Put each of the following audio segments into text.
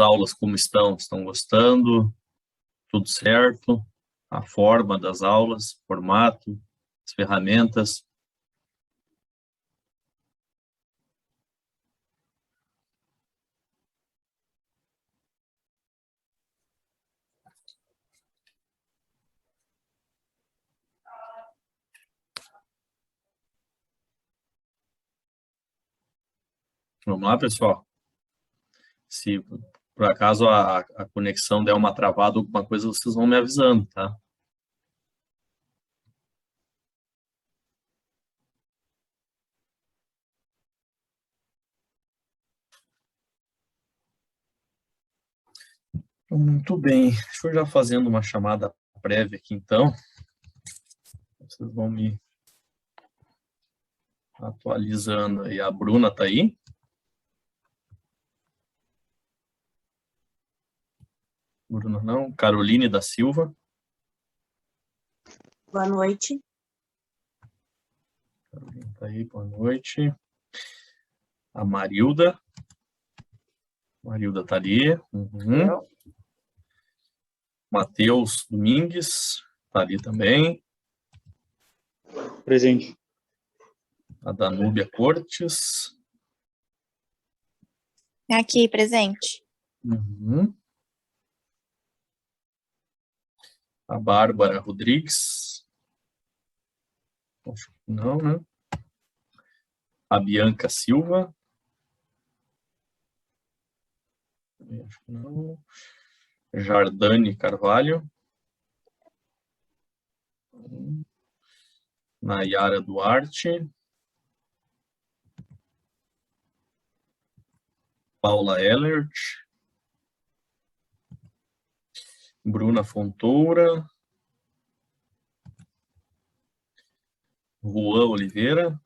aulas como estão? Estão gostando? Tudo certo? A forma das aulas, formato, as ferramentas? Vamos lá, pessoal? Se por acaso a conexão der uma travada, alguma coisa, vocês vão me avisando, tá? Muito bem. Deixa eu já fazendo uma chamada prévia aqui, então. Vocês vão me atualizando aí. A Bruna está aí? Bruna não. Caroline da Silva. Boa noite. Caroline está aí, boa noite. A Marilda. Marilda está ali. Uhum. Matheus Domingues está ali também. Presente. A Danúbia Cortes. Aqui, presente. Uhum. A Bárbara Rodrigues. Acho que não, né? A Bianca Silva. Acho que não. Jardane Carvalho. Nayara Duarte. Paula Ellert. Bruna Fontoura. Juan Oliveira.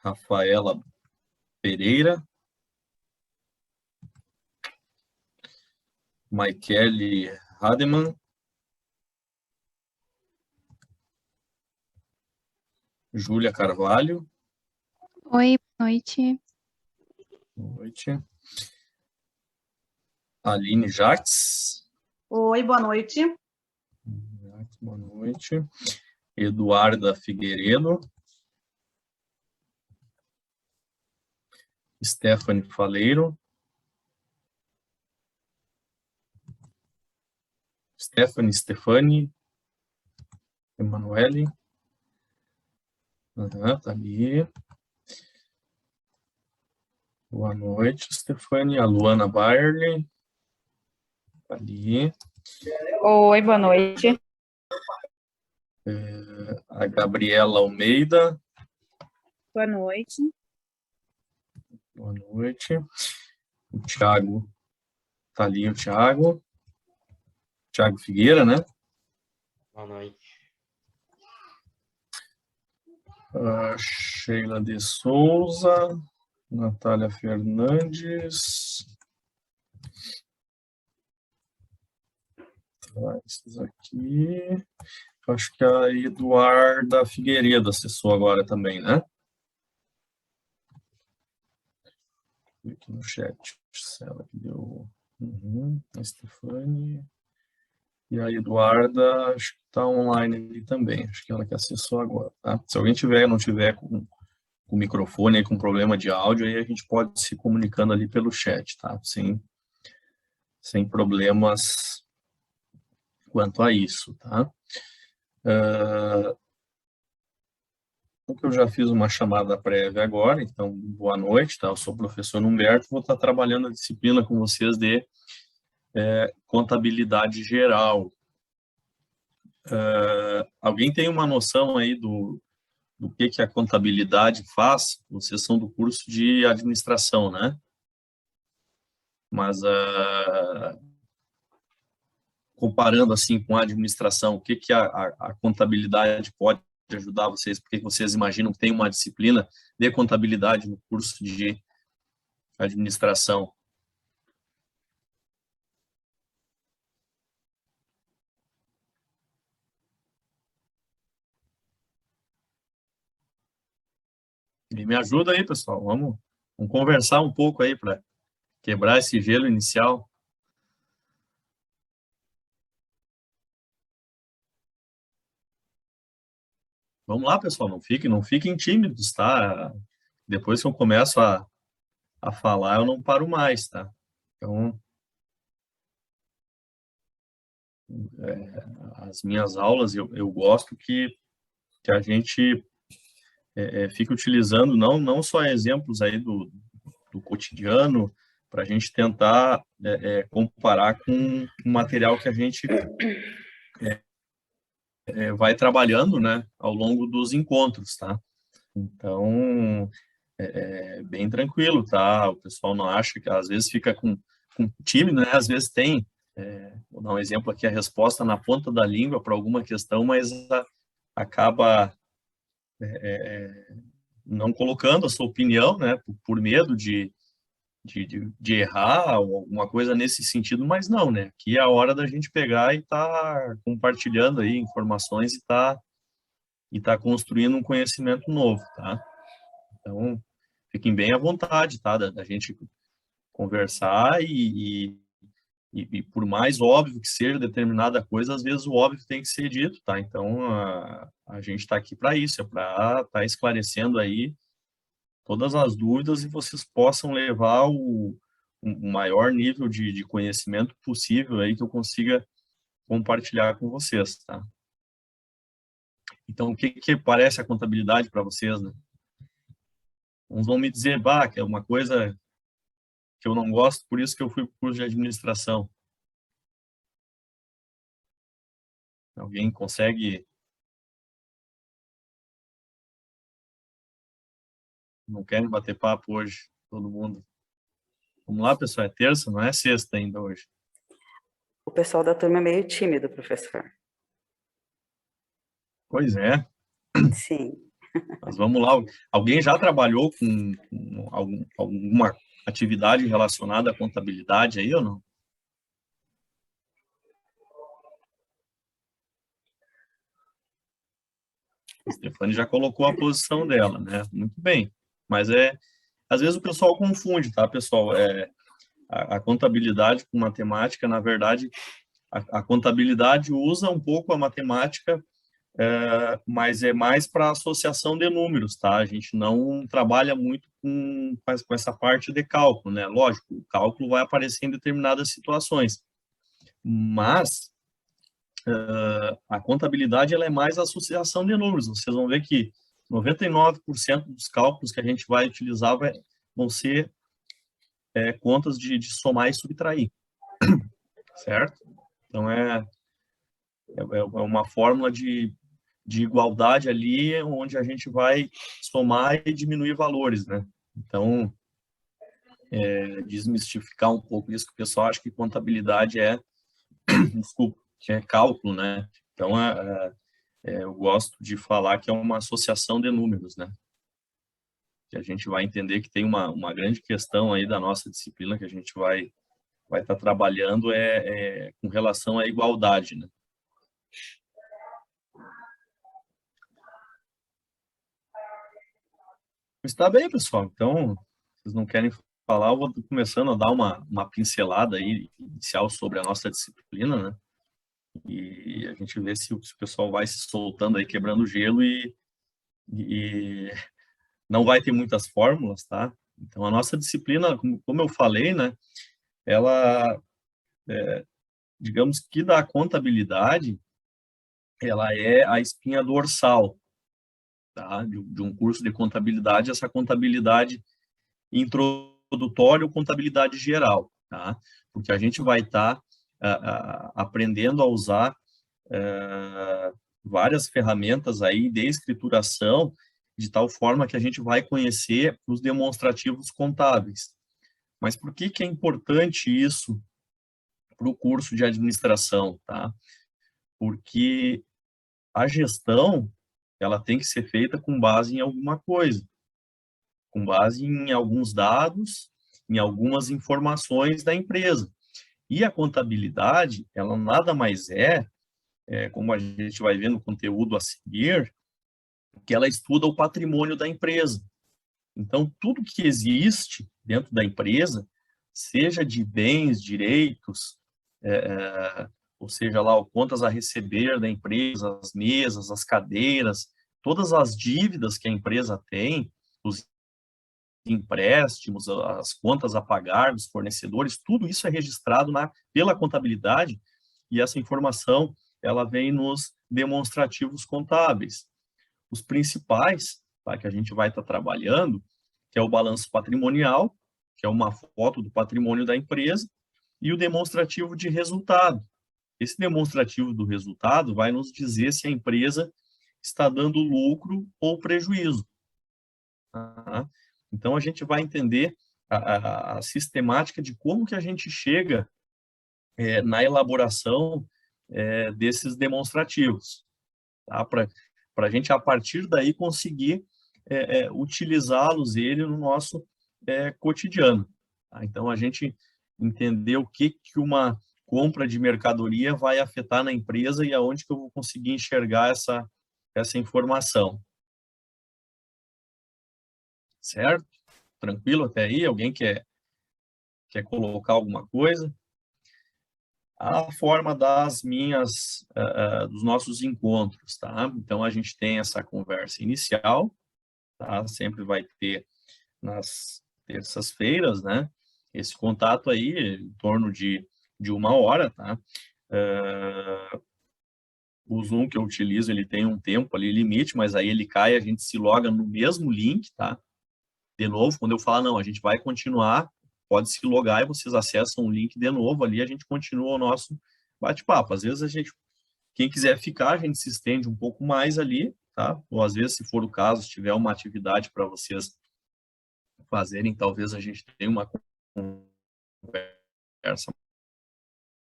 Rafaela Pereira. Maikele Hademan. Júlia Carvalho. Oi, boa noite. Boa noite. Aline Jacques. Oi, boa noite. Boa noite. Eduarda Figueiredo. Stephanie Faleiro. Stefani. Emanuele. Tá ali. Boa noite, Stefani. A Luana Bayerle. Tá ali. Oi, boa noite. A Gabriela Almeida. Boa noite. Boa noite. O Thiago. Tá ali o Thiago. Thiago Figueira, né? Boa noite. A Sheila de Souza. Natália Fernandes. Esses aqui. Acho que a Eduarda Figueiredo acessou agora também, né? Aqui no chat. Se ela que deu. A Stefani. E a Eduarda, acho que está online ali também. Acho que ela que acessou agora, tá? Se alguém não tiver com o microfone aí, com problema de áudio, aí a gente pode se comunicando ali pelo chat, tá? Sem problemas quanto a isso, tá? Eu já fiz uma chamada prévia agora, então, boa noite, tá? Eu sou o professor Humberto, vou estar trabalhando a disciplina com vocês de contabilidade geral. Alguém tem uma noção aí do que a contabilidade faz? Vocês são do curso de administração, né? Mas, comparando assim com a administração, o que a contabilidade pode ajudar vocês? Por que vocês imaginam que tem uma disciplina de contabilidade no curso de administração? E me ajuda aí, pessoal. Vamos conversar um pouco aí para quebrar esse gelo inicial. Vamos lá, pessoal, não fiquem tímidos, tá? Depois que eu começo a falar, eu não paro mais, tá? Então, as minhas aulas, eu gosto que a gente fique utilizando não só exemplos aí do cotidiano, para a gente tentar comparar com o material que a gente vai trabalhando, né, ao longo dos encontros, tá? Então, bem tranquilo, tá? O pessoal não acha que às vezes fica com tímido, né? Às vezes tem, vou dar um exemplo aqui, a resposta na ponta da língua para alguma questão, mas acaba não colocando a sua opinião, né? Por medo de errar, ou alguma coisa nesse sentido, mas não, né? Aqui é a hora da gente pegar e tá compartilhando aí informações e tá construindo um conhecimento novo, tá? Então, fiquem bem à vontade, tá? Da gente conversar e por mais óbvio que seja determinada coisa, às vezes o óbvio tem que ser dito, tá? Então, a gente está aqui para isso, é para estar esclarecendo aí todas as dúvidas e vocês possam levar o maior nível de conhecimento possível aí que eu consiga compartilhar com vocês, tá? Então, o que parece a contabilidade para vocês, né? Uns vão me dizer, bah, que é uma coisa que eu não gosto, por isso que eu fui para o curso de administração. Alguém consegue? Não querem bater papo hoje, todo mundo. Vamos lá, pessoal, é terça, não é sexta ainda hoje. O pessoal da turma é meio tímido, professor. Pois é. Sim. Mas vamos lá. Alguém já trabalhou com alguma atividade relacionada à contabilidade aí ou não? A Stefane já colocou a posição dela, né? Muito bem. Mas às vezes o pessoal confunde, tá, pessoal? A contabilidade com matemática, na verdade, a contabilidade usa um pouco a matemática, mas é mais para associação de números, tá? A gente não trabalha muito com essa parte de cálculo, né? Lógico, o cálculo vai aparecer em determinadas situações, mas a contabilidade ela é mais associação de números. Vocês vão ver que 99% dos cálculos que a gente vai utilizar vão ser contas de somar e subtrair, certo? Então, é uma fórmula de igualdade ali, onde a gente vai somar e diminuir valores, né? Então, desmistificar um pouco isso, que o pessoal acha que contabilidade desculpa, que é cálculo, né? Então, eu gosto de falar que é uma associação de números, né? Que a gente vai entender que tem uma grande questão aí da nossa disciplina que a gente vai estar trabalhando com relação à igualdade, né? Está bem, pessoal. Então, vocês não querem falar, eu vou começando a dar uma pincelada aí inicial sobre a nossa disciplina, né? E a gente vê se o pessoal vai se soltando aí, quebrando o gelo e não vai ter muitas fórmulas, tá? Então, a nossa disciplina, como eu falei, né? Ela, digamos que da contabilidade, ela é a espinha dorsal, tá? De um curso de contabilidade, essa contabilidade introdutória ou contabilidade geral, tá? Porque a gente vai estar aprendendo a usar várias ferramentas aí de escrituração, de tal forma que a gente vai conhecer os demonstrativos contábeis. Mas por que é importante isso para o curso de administração, tá? Porque a gestão, ela tem que ser feita com base em alguma coisa, com base em alguns dados, em algumas informações da empresa. E a contabilidade, ela nada mais como a gente vai ver no conteúdo a seguir, que ela estuda o patrimônio da empresa. Então, tudo que existe dentro da empresa seja de bens, direitos, ou seja lá, o contas a receber da empresa, as mesas, as cadeiras, todas as dívidas que a empresa tem, os empréstimos, as contas a pagar dos fornecedores, tudo isso é registrado pela contabilidade, e essa informação ela vem nos demonstrativos contábeis. Os principais, tá, que a gente vai estar trabalhando, que é o balanço patrimonial, que é uma foto do patrimônio da empresa, e o demonstrativo de resultado. Esse demonstrativo do resultado vai nos dizer se a empresa está dando lucro ou prejuízo. Tá? Então, a gente vai entender a sistemática de como que a gente chega na elaboração desses demonstrativos, tá? Para a gente, a partir daí, conseguir utilizá-los no nosso cotidiano. Tá? Então, a gente entender o que uma compra de mercadoria vai afetar na empresa e aonde que eu vou conseguir enxergar essa informação. Certo? Tranquilo até aí? Alguém quer colocar alguma coisa? A forma dos nossos encontros, tá? Então, a gente tem essa conversa inicial, tá? Sempre vai ter nas terças-feiras, né? Esse contato aí, em torno de 1 hora, tá? O Zoom que eu utilizo, ele tem um tempo ali limite, mas aí ele cai, a gente se loga no mesmo link, tá? De novo, quando eu falar, não, a gente vai continuar, pode se logar e vocês acessam o link de novo ali, a gente continua o nosso bate-papo. Às vezes quem quiser ficar, a gente se estende um pouco mais ali, tá? Ou às vezes, se for o caso, se tiver uma atividade para vocês fazerem, talvez a gente tenha uma conversa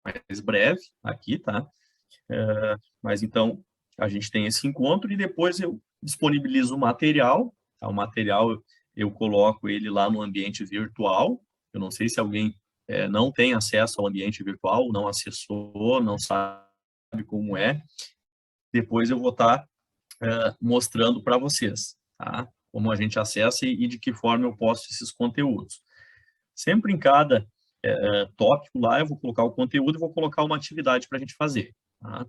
mais breve aqui, tá? Mas então, a gente tem esse encontro e depois eu disponibilizo o material, tá? O material eu coloco ele lá no ambiente virtual. Eu não sei se alguém não tem acesso ao ambiente virtual, não acessou, não sabe como é. Depois eu vou estar mostrando para vocês, tá? Como a gente acessa e de que forma eu posto esses conteúdos. Sempre em cada tópico lá eu vou colocar o conteúdo e vou colocar uma atividade para a gente fazer. Tá?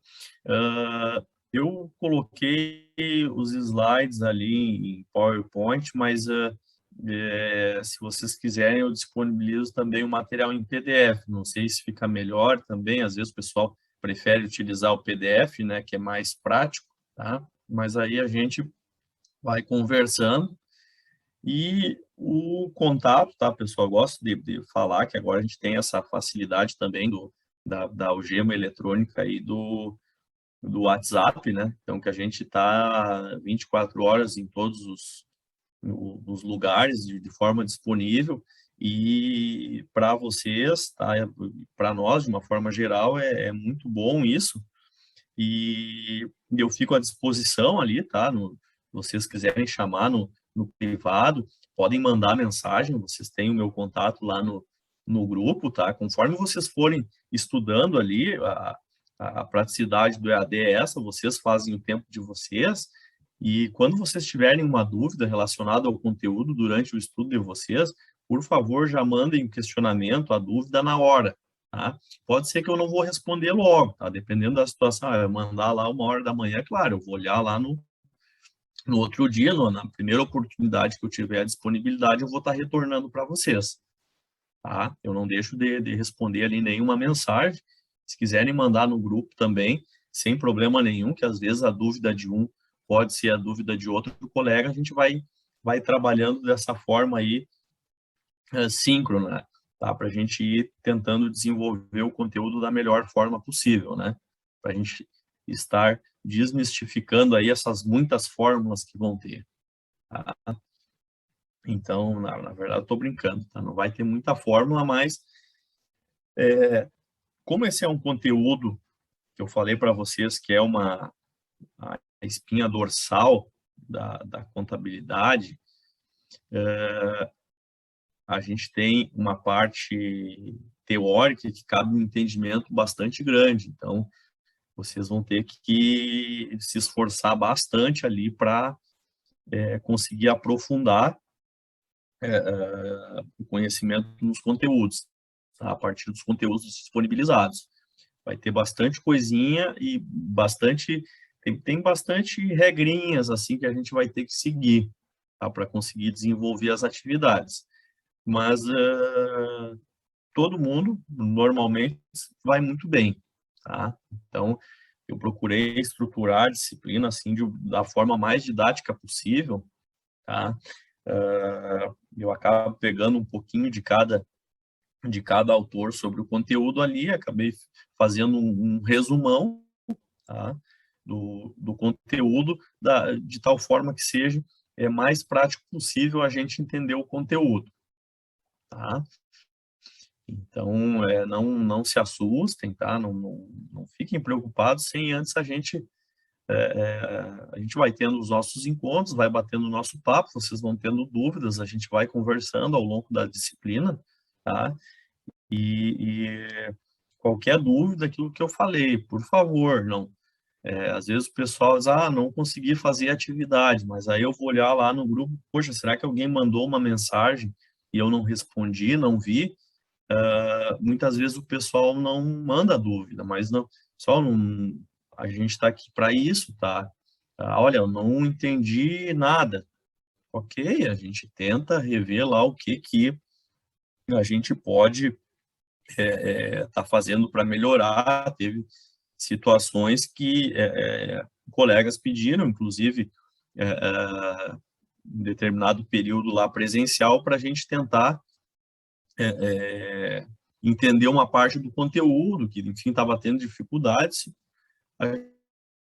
Eu coloquei os slides ali em PowerPoint, mas se vocês quiserem, eu disponibilizo também o material em PDF. Não sei se fica melhor também, às vezes o pessoal prefere utilizar o PDF, né, que é mais prático, tá? Mas aí a gente vai conversando. E o contato, tá, pessoal? Eu gosto de falar que agora a gente tem essa facilidade também da algema eletrônica e do WhatsApp, né? Então, que a gente está 24 horas em todos os lugares de forma disponível, e para vocês, tá? Para nós, de uma forma geral, é muito bom isso, e eu fico à disposição ali, tá? Vocês quiserem chamar no privado, podem mandar mensagem, vocês têm o meu contato lá no grupo, tá? Conforme vocês forem estudando ali, a praticidade do EAD é essa, vocês fazem o tempo de vocês, e quando vocês tiverem uma dúvida relacionada ao conteúdo durante o estudo de vocês, por favor, já mandem o questionamento, a dúvida na hora, tá? Pode ser que eu não vou responder logo, tá? Dependendo da situação, eu mandar lá 1 hora da manhã, claro, eu vou olhar lá no outro dia, na primeira oportunidade que eu tiver a disponibilidade, eu vou estar retornando para vocês, tá? Eu não deixo de responder ali nenhuma mensagem. Se quiserem mandar no grupo também, sem problema nenhum, que às vezes a dúvida de um pode ser a dúvida de outro colega, a gente vai trabalhando dessa forma aí, síncrona, tá? Para a gente ir tentando desenvolver o conteúdo da melhor forma possível, né? Para a gente estar desmistificando aí essas muitas fórmulas que vão ter, tá? Então, na verdade, eu estou brincando, tá? Não vai ter muita fórmula, mas como esse é um conteúdo que eu falei para vocês que é a espinha dorsal da contabilidade, a gente tem uma parte teórica que cabe um entendimento bastante grande. Então, vocês vão ter que se esforçar bastante ali para conseguir aprofundar o conhecimento nos conteúdos, tá? A partir dos conteúdos disponibilizados. Vai ter bastante coisinha e tem bastante regrinhas assim que a gente vai ter que seguir, tá? Para conseguir desenvolver as atividades. Mas todo mundo normalmente vai muito bem, tá? Então, eu procurei estruturar a disciplina assim da forma mais didática possível, tá? Eu acabo pegando um pouquinho de cada autor sobre o conteúdo ali, acabei fazendo um resumão, tá? do conteúdo, de tal forma que seja mais prático possível a gente entender o conteúdo, tá? Então, não se assustem, tá? Não fiquem preocupados sem antes a gente vai tendo os nossos encontros, vai batendo o nosso papo, vocês vão tendo dúvidas, a gente vai conversando ao longo da disciplina, tá? E qualquer dúvida, aquilo que eu falei, por favor, não. Às vezes o pessoal diz, não consegui fazer atividade, mas aí eu vou olhar lá no grupo, poxa, será que alguém mandou uma mensagem e eu não respondi, não vi? Muitas vezes o pessoal não manda dúvida, mas não, a gente está aqui para isso, tá? Olha, eu não entendi nada. Ok, a gente tenta rever lá o que a gente pode tá fazendo para melhorar. Teve situações que colegas pediram, inclusive, em determinado período lá presencial, para a gente tentar entender uma parte do conteúdo, que, enfim, estava tendo dificuldades. A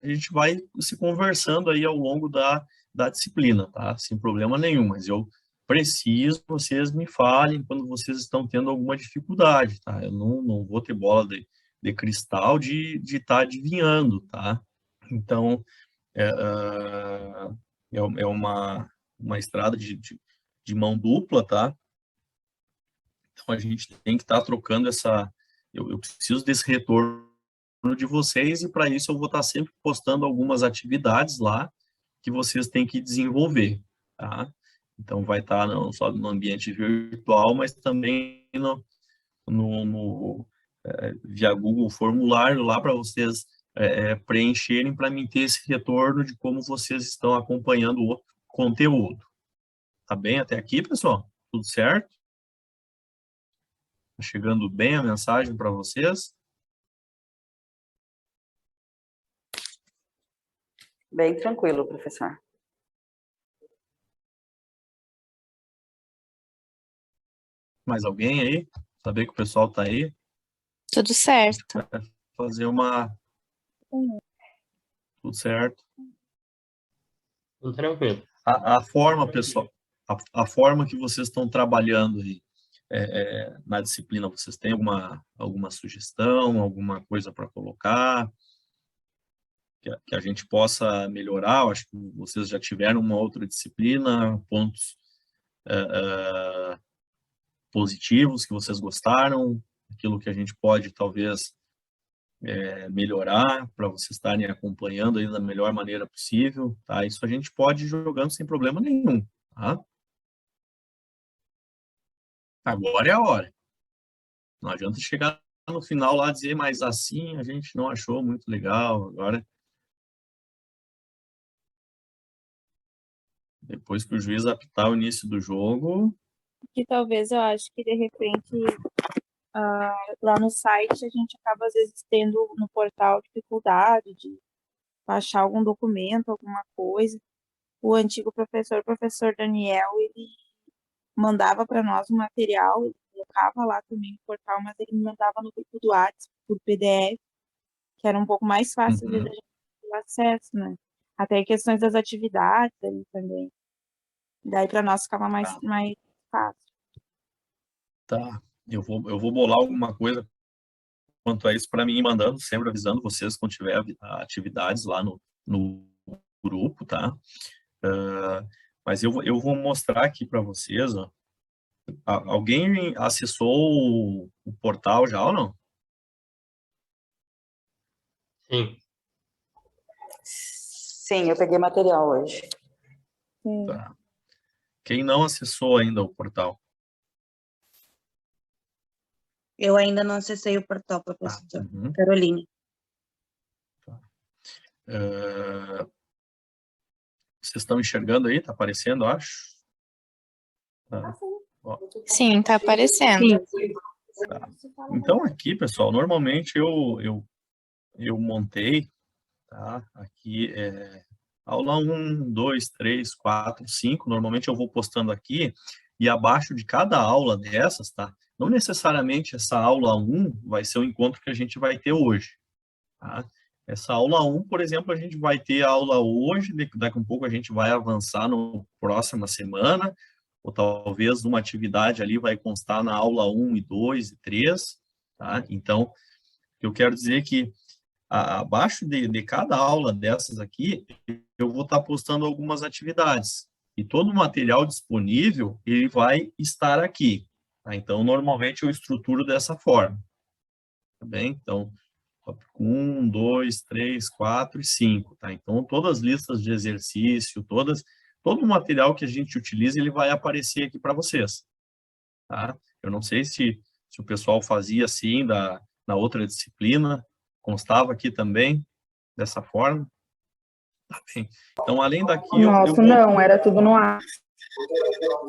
gente vai se conversando aí ao longo da disciplina, tá? Sem problema nenhum, mas eu preciso que vocês me falem quando vocês estão tendo alguma dificuldade, tá? Eu não vou ter bola de cristal de estar adivinhando, tá? Então, é uma estrada de mão dupla, tá? Então, a gente tem que estar trocando eu preciso desse retorno de vocês, e para isso eu vou estar sempre postando algumas atividades lá que vocês têm que desenvolver, tá? Então, vai estar não só no ambiente virtual, mas também via Google formulário lá para vocês preencherem, para mim ter esse retorno de como vocês estão acompanhando o conteúdo. Tá bem até aqui, pessoal? Tudo certo? Tá chegando bem a mensagem para vocês? Bem tranquilo, professor. Mais alguém aí? Saber que o pessoal está aí? Tudo certo. Fazer tudo certo. Tudo tranquilo. A forma, pessoal, a forma que vocês estão trabalhando aí na disciplina, vocês têm alguma sugestão, alguma coisa para colocar que a gente possa melhorar? Eu acho que vocês já tiveram uma outra disciplina, pontos positivos que vocês gostaram, aquilo que a gente pode talvez melhorar para vocês estarem acompanhando aí da melhor maneira possível, tá? Isso a gente pode ir jogando sem problema nenhum, tá? Agora é a hora. Não adianta chegar no final lá e dizer, mas assim a gente não achou muito legal. Agora, depois que o juiz apitar o início do jogo, Que talvez eu acho que de repente lá no site a gente acaba às vezes tendo no portal dificuldade de baixar algum documento, alguma coisa. O antigo professor, o professor Daniel, ele mandava para nós um material, ele colocava lá também no portal, mas ele mandava no grupo do WhatsApp por PDF, que era um pouco mais fácil de a gente ter acesso, né? Até questões das atividades ali também. Daí para nós ficava mais fácil. tá. Eu vou bolar alguma coisa quanto a isso para mim ir mandando, sempre avisando vocês quando tiver atividades lá no grupo, tá? Mas eu vou mostrar aqui para vocês, ó. Alguém acessou o portal já ou não? Sim. Sim, eu peguei material hoje. Tá. Quem não acessou ainda o portal? Eu ainda não acessei o portal, professor. Uhum. Caroline. Vocês estão enxergando aí? Está aparecendo, acho? Tá. Ó. Sim, tá aparecendo. Tá. Então, aqui, pessoal, normalmente eu montei, tá? Aqui aula 1, 2, 3, 4, 5. Normalmente eu vou postando aqui e abaixo de cada aula dessas, tá? Não necessariamente essa aula 1 vai ser o encontro que a gente vai ter hoje, tá? Essa aula 1, por exemplo, a gente vai ter a aula hoje, daqui a um pouco a gente vai avançar na próxima semana, ou talvez uma atividade ali vai constar na aula 1 e 2 e 3, tá? Então, eu quero dizer que abaixo de cada aula dessas aqui, eu vou estar postando algumas atividades. E todo o material disponível, ele vai estar aqui. Tá? Então, normalmente eu estruturo dessa forma. Tá bem? Então, tópico 1, 2, 3, 4 e 5. Tá? Então, todas as listas de exercício, todo o material que a gente utiliza, ele vai aparecer aqui para vocês. Tá? Eu não sei se o pessoal fazia assim na outra disciplina, constava aqui também, dessa forma. Tá bem. Então, além daqui... Nossa, não, era tudo no ar.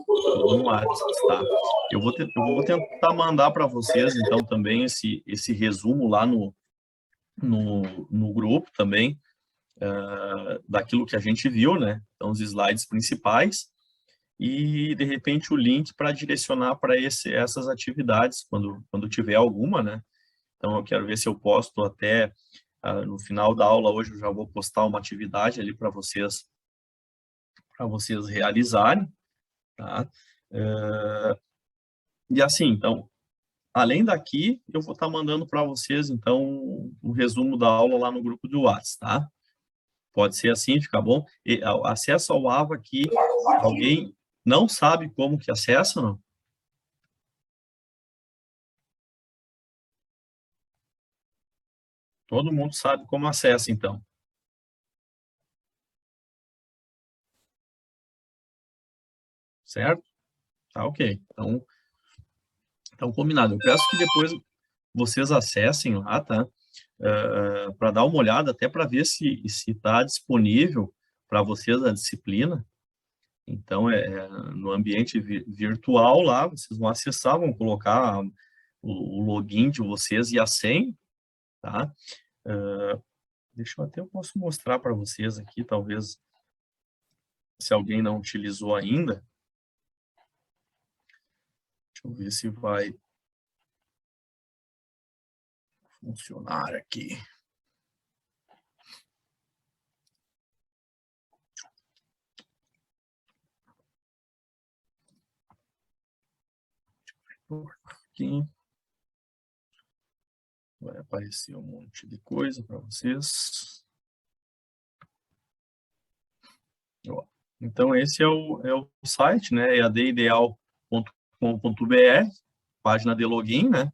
Tudo no WhatsApp, tá? Eu vou tentar mandar para vocês, então, também esse resumo lá no grupo também, daquilo que a gente viu, né? Então, os slides principais e, de repente, o link para direcionar para essas atividades, quando tiver alguma, né? Então, eu quero ver se eu posto até no final da aula hoje, eu já vou postar uma atividade ali para vocês realizarem, tá? E assim, então, além daqui, eu vou estar mandando para vocês, então, o resumo da aula lá no grupo do WhatsApp, tá? Pode ser assim, fica bom? E, acesso ao AVA aqui, alguém não sabe como que acessa, não? Todo mundo sabe como acessa, então. Certo? Tá, ok. Então, combinado. Eu peço que depois vocês acessem lá, tá? Para dar uma olhada, até para ver se está disponível para vocês a disciplina. Então, no ambiente virtual lá, vocês vão acessar, vão colocar o login de vocês e a senha, tá? Eu posso mostrar para vocês aqui, talvez, se alguém não utilizou ainda. Deixa eu ver se vai funcionar aqui. Aqui. Vai aparecer um monte de coisa para vocês. Ó, então, esse é o site, né? eadideal.com.br, página de login, né?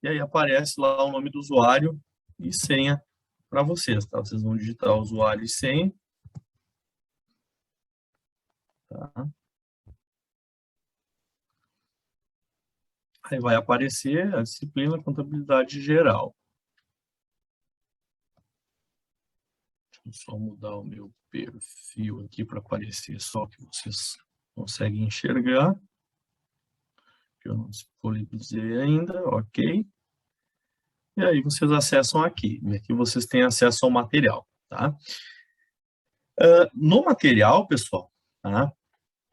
E aí aparece lá o nome do usuário e senha para vocês, tá? Vocês vão digitar o usuário e senha. Tá? Aí vai aparecer a disciplina Contabilidade Geral. Deixa eu só mudar o meu perfil aqui para aparecer só o que vocês conseguem enxergar. Que eu não disponibilizei ainda, ok. E aí vocês acessam aqui. E aqui vocês têm acesso ao material, tá? No material, pessoal, tá?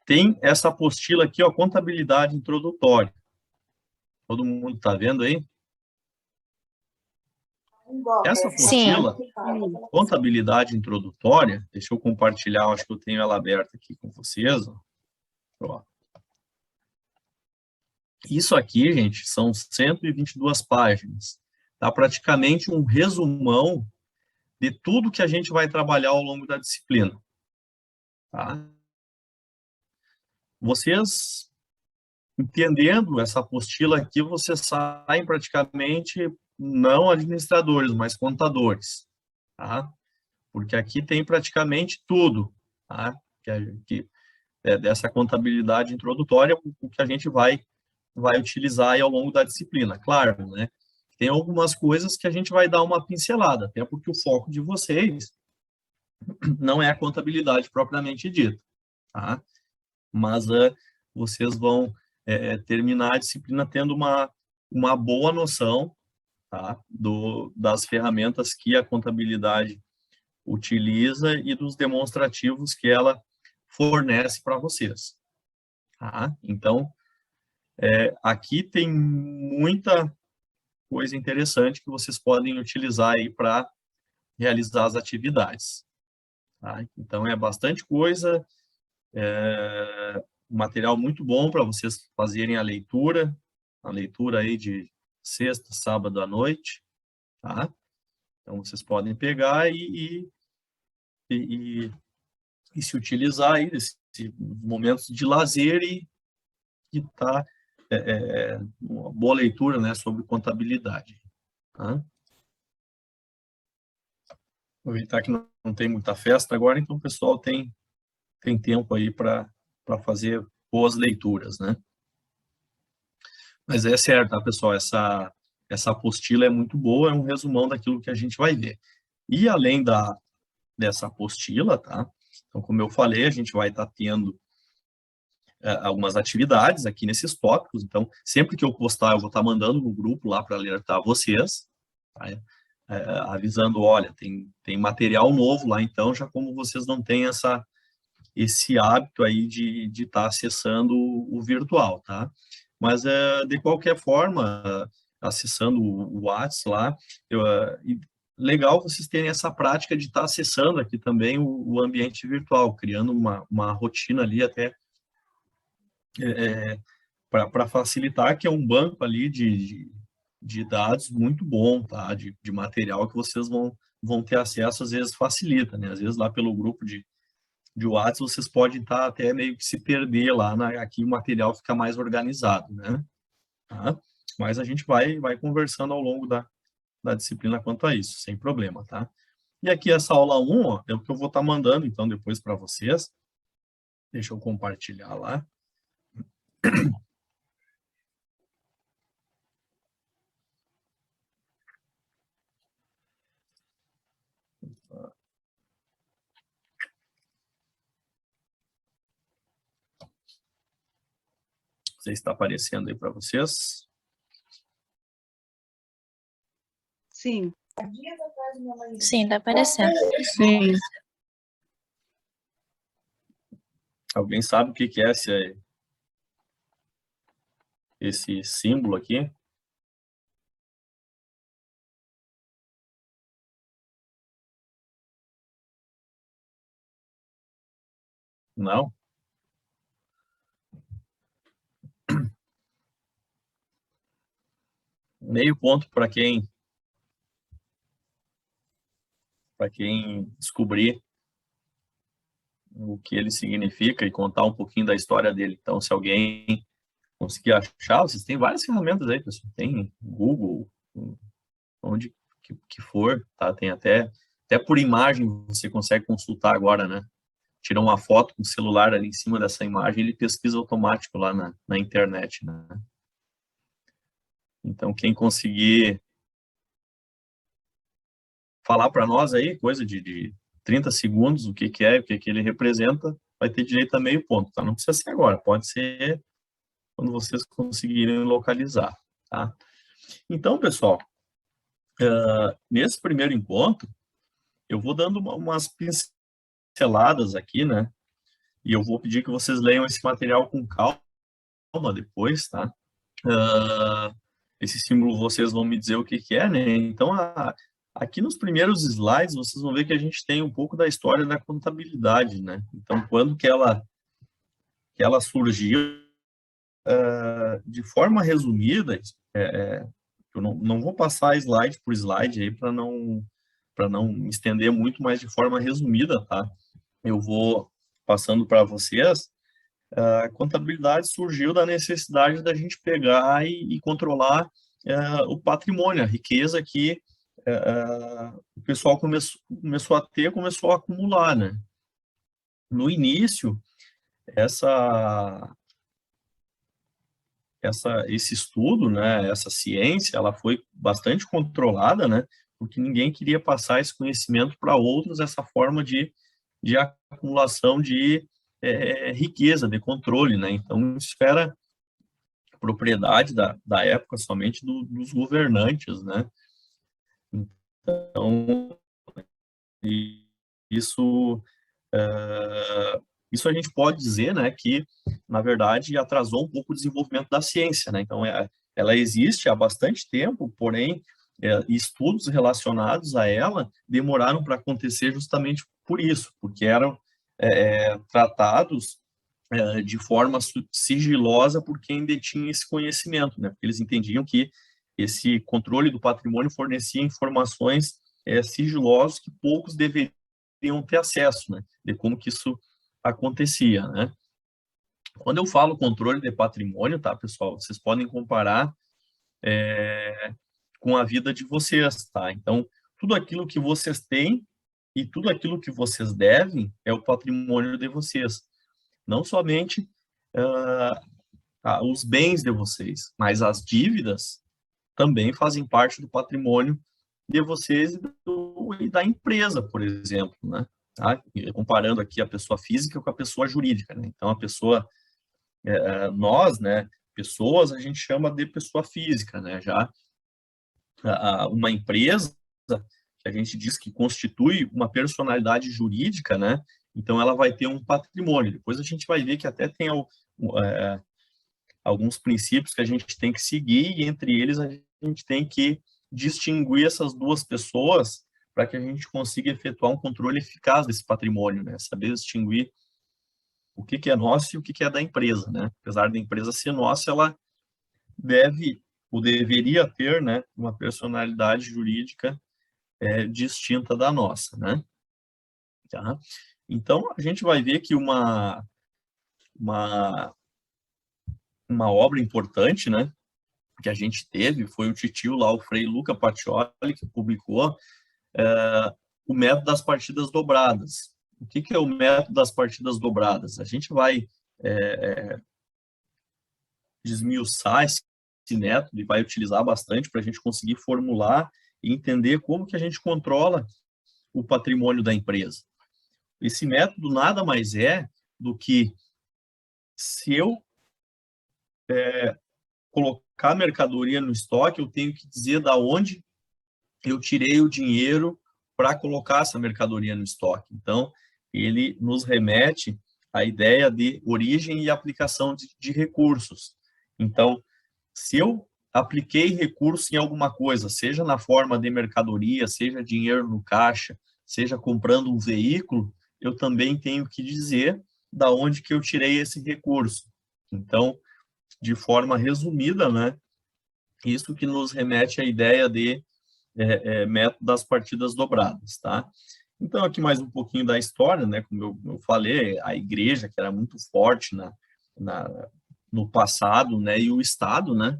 Tem essa apostila aqui, ó, Contabilidade Introdutória. Todo mundo está vendo aí? Essa apostila, Contabilidade Introdutória, deixa eu compartilhar, acho que eu tenho ela aberta aqui com vocês. Ó. Isso aqui, gente, são 122 páginas. Tá praticamente um resumão de tudo que a gente vai trabalhar ao longo da disciplina. Tá? Vocês, entendendo essa apostila aqui, vocês saem praticamente não administradores, mas contadores. Tá? Porque aqui tem praticamente tudo, tá? dessa contabilidade introdutória, o que a gente vai utilizar aí ao longo da disciplina. Claro, né? Tem algumas coisas que a gente vai dar uma pincelada, até porque o foco de vocês não é a contabilidade propriamente dita, tá? Mas vocês vão terminar a disciplina tendo uma boa noção, tá? Das ferramentas que a contabilidade utiliza e dos demonstrativos que ela fornece para vocês, tá? Então, aqui tem muita coisa interessante que vocês podem utilizar aí para realizar as atividades, tá? Então, é bastante coisa, material muito bom para vocês fazerem a leitura aí de sexta, sábado à noite, tá? Então, vocês podem pegar e se utilizar aí desses momentos de lazer e tá uma boa leitura, né, sobre contabilidade, tá? Aproveitar que não tem muita festa agora, então o pessoal tem tempo aí para fazer boas leituras, né? Mas é certo, tá, pessoal? Essa apostila é muito boa, é um resumão daquilo que a gente vai ver. E além dessa apostila, tá? Então, como eu falei, a gente vai estar tendo algumas atividades aqui nesses tópicos. Então, sempre que eu postar, eu vou estar mandando no grupo lá para alertar vocês, tá? Avisando, olha, tem material novo lá, então, já como vocês não têm esse hábito aí de estar acessando o virtual, tá? Mas, de qualquer forma, acessando o WhatsApp lá, legal vocês terem essa prática de estar acessando aqui também o ambiente virtual, criando uma rotina ali até para facilitar, que é um banco ali de dados muito bom, tá? De material que vocês vão ter acesso, às vezes facilita, né? Às vezes lá pelo grupo de WhatsApp vocês podem estar até meio que se perder lá, aqui o material fica mais organizado, né? Tá? Mas a gente vai conversando ao longo da disciplina quanto a isso, sem problema, tá? E aqui essa aula 1, ó, é o que eu vou estar mandando, então, depois para vocês. Deixa eu compartilhar lá. Não sei se está aparecendo aí para vocês. Sim. Sim, tá aparecendo. Sim. Alguém sabe o que é esse símbolo aqui? Não? Meio ponto para quem descobrir o que ele significa e contar um pouquinho da história dele. Então, se alguém conseguir achar, vocês têm várias ferramentas aí, pessoal. Tem Google, onde que for, tá? Tem até por imagem você consegue consultar agora, né? Tira uma foto com o celular ali em cima dessa imagem, ele pesquisa automático lá na internet, né? Então, quem conseguir falar para nós aí, coisa de 30 segundos, o que é, o que ele representa, vai ter direito a meio ponto, tá? Não precisa ser agora, pode ser quando vocês conseguirem localizar, tá? Então, pessoal, nesse primeiro encontro, eu vou dando umas pinceladas aqui, né? E eu vou pedir que vocês leiam esse material com calma depois, tá? Esse símbolo vocês vão me dizer o que é, né? Então, aqui nos primeiros slides, vocês vão ver que a gente tem um pouco da história da contabilidade, né? Então, quando que ela surgiu, de forma resumida, eu não vou passar slide por slide aí para não me estender muito, mas de forma resumida, tá? Eu vou passando para vocês. A contabilidade surgiu da necessidade da gente pegar e controlar o patrimônio, a riqueza que o pessoal começou a acumular, né? No início, esse estudo, né, essa ciência, ela foi bastante controlada, né, porque ninguém queria passar esse conhecimento para outros, essa forma de acumulação de riqueza, de controle, né, então isso era propriedade da época somente dos governantes, né, então isso isso a gente pode dizer, né, que, na verdade, atrasou um pouco o desenvolvimento da ciência, né? Então, ela existe há bastante tempo, porém, estudos relacionados a ela demoraram para acontecer justamente por isso, porque eram tratados de forma sigilosa por quem detinha esse conhecimento, né? Porque eles entendiam que esse controle do patrimônio fornecia informações sigilosas que poucos deveriam ter acesso, né? De como que isso acontecia, né? Quando eu falo controle de patrimônio, tá, pessoal, vocês podem comparar com a vida de vocês, tá? Então, tudo aquilo que vocês têm e tudo aquilo que vocês devem é o patrimônio de vocês. Não somente os bens de vocês, mas as dívidas também fazem parte do patrimônio de vocês e da empresa, por exemplo, né? Tá? Comparando aqui a pessoa física com a pessoa jurídica, né? Então, a pessoa, nós, né, pessoas, a gente chama de pessoa física, né? Já uma empresa, que a gente diz que constitui uma personalidade jurídica, né? Então, ela vai ter um patrimônio. Depois a gente vai ver que até tem alguns princípios que a gente tem que seguir, e entre eles a gente tem que distinguir essas duas pessoas para que a gente consiga efetuar um controle eficaz desse patrimônio, né? Saber distinguir o que é nosso e o que é da empresa, né? Apesar da empresa ser nossa, ela deve ou deveria ter, né, uma personalidade jurídica distinta da nossa, né? Tá? Então, a gente vai ver que uma obra importante, né, que a gente teve foi o titio lá, o Frei Luca Pacioli, que publicou o método das partidas dobradas. O que é o método das partidas dobradas? A gente vai desmiuçar esse método e vai utilizar bastante para a gente conseguir formular e entender como que a gente controla o patrimônio da empresa. Esse método nada mais é do que se eu colocar mercadoria no estoque, eu tenho que dizer da onde eu tirei o dinheiro para colocar essa mercadoria no estoque. Então, ele nos remete à ideia de origem e aplicação de recursos. Então, se eu apliquei recurso em alguma coisa, seja na forma de mercadoria, seja dinheiro no caixa, seja comprando um veículo, eu também tenho que dizer da onde que eu tirei esse recurso. Então, de forma resumida, né, isso que nos remete à ideia de método das partidas dobradas, tá? Então, aqui mais um pouquinho da história, né, como eu falei, a igreja, que era muito forte no passado, né, e o Estado, né,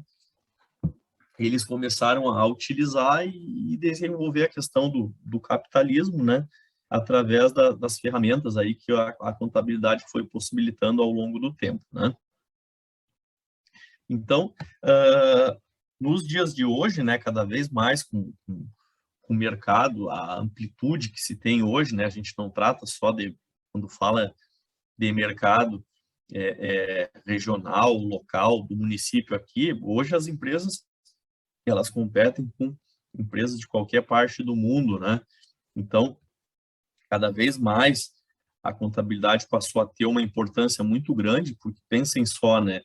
eles começaram a utilizar e desenvolver a questão do capitalismo, né, através das ferramentas aí que a contabilidade foi possibilitando ao longo do tempo, né. Então, nos dias de hoje, né, cada vez mais com o mercado, a amplitude que se tem hoje, né, a gente não trata só quando fala de mercado regional, local, do município aqui, hoje as empresas, elas competem com empresas de qualquer parte do mundo, né? Então, cada vez mais a contabilidade passou a ter uma importância muito grande, porque pensem só, né?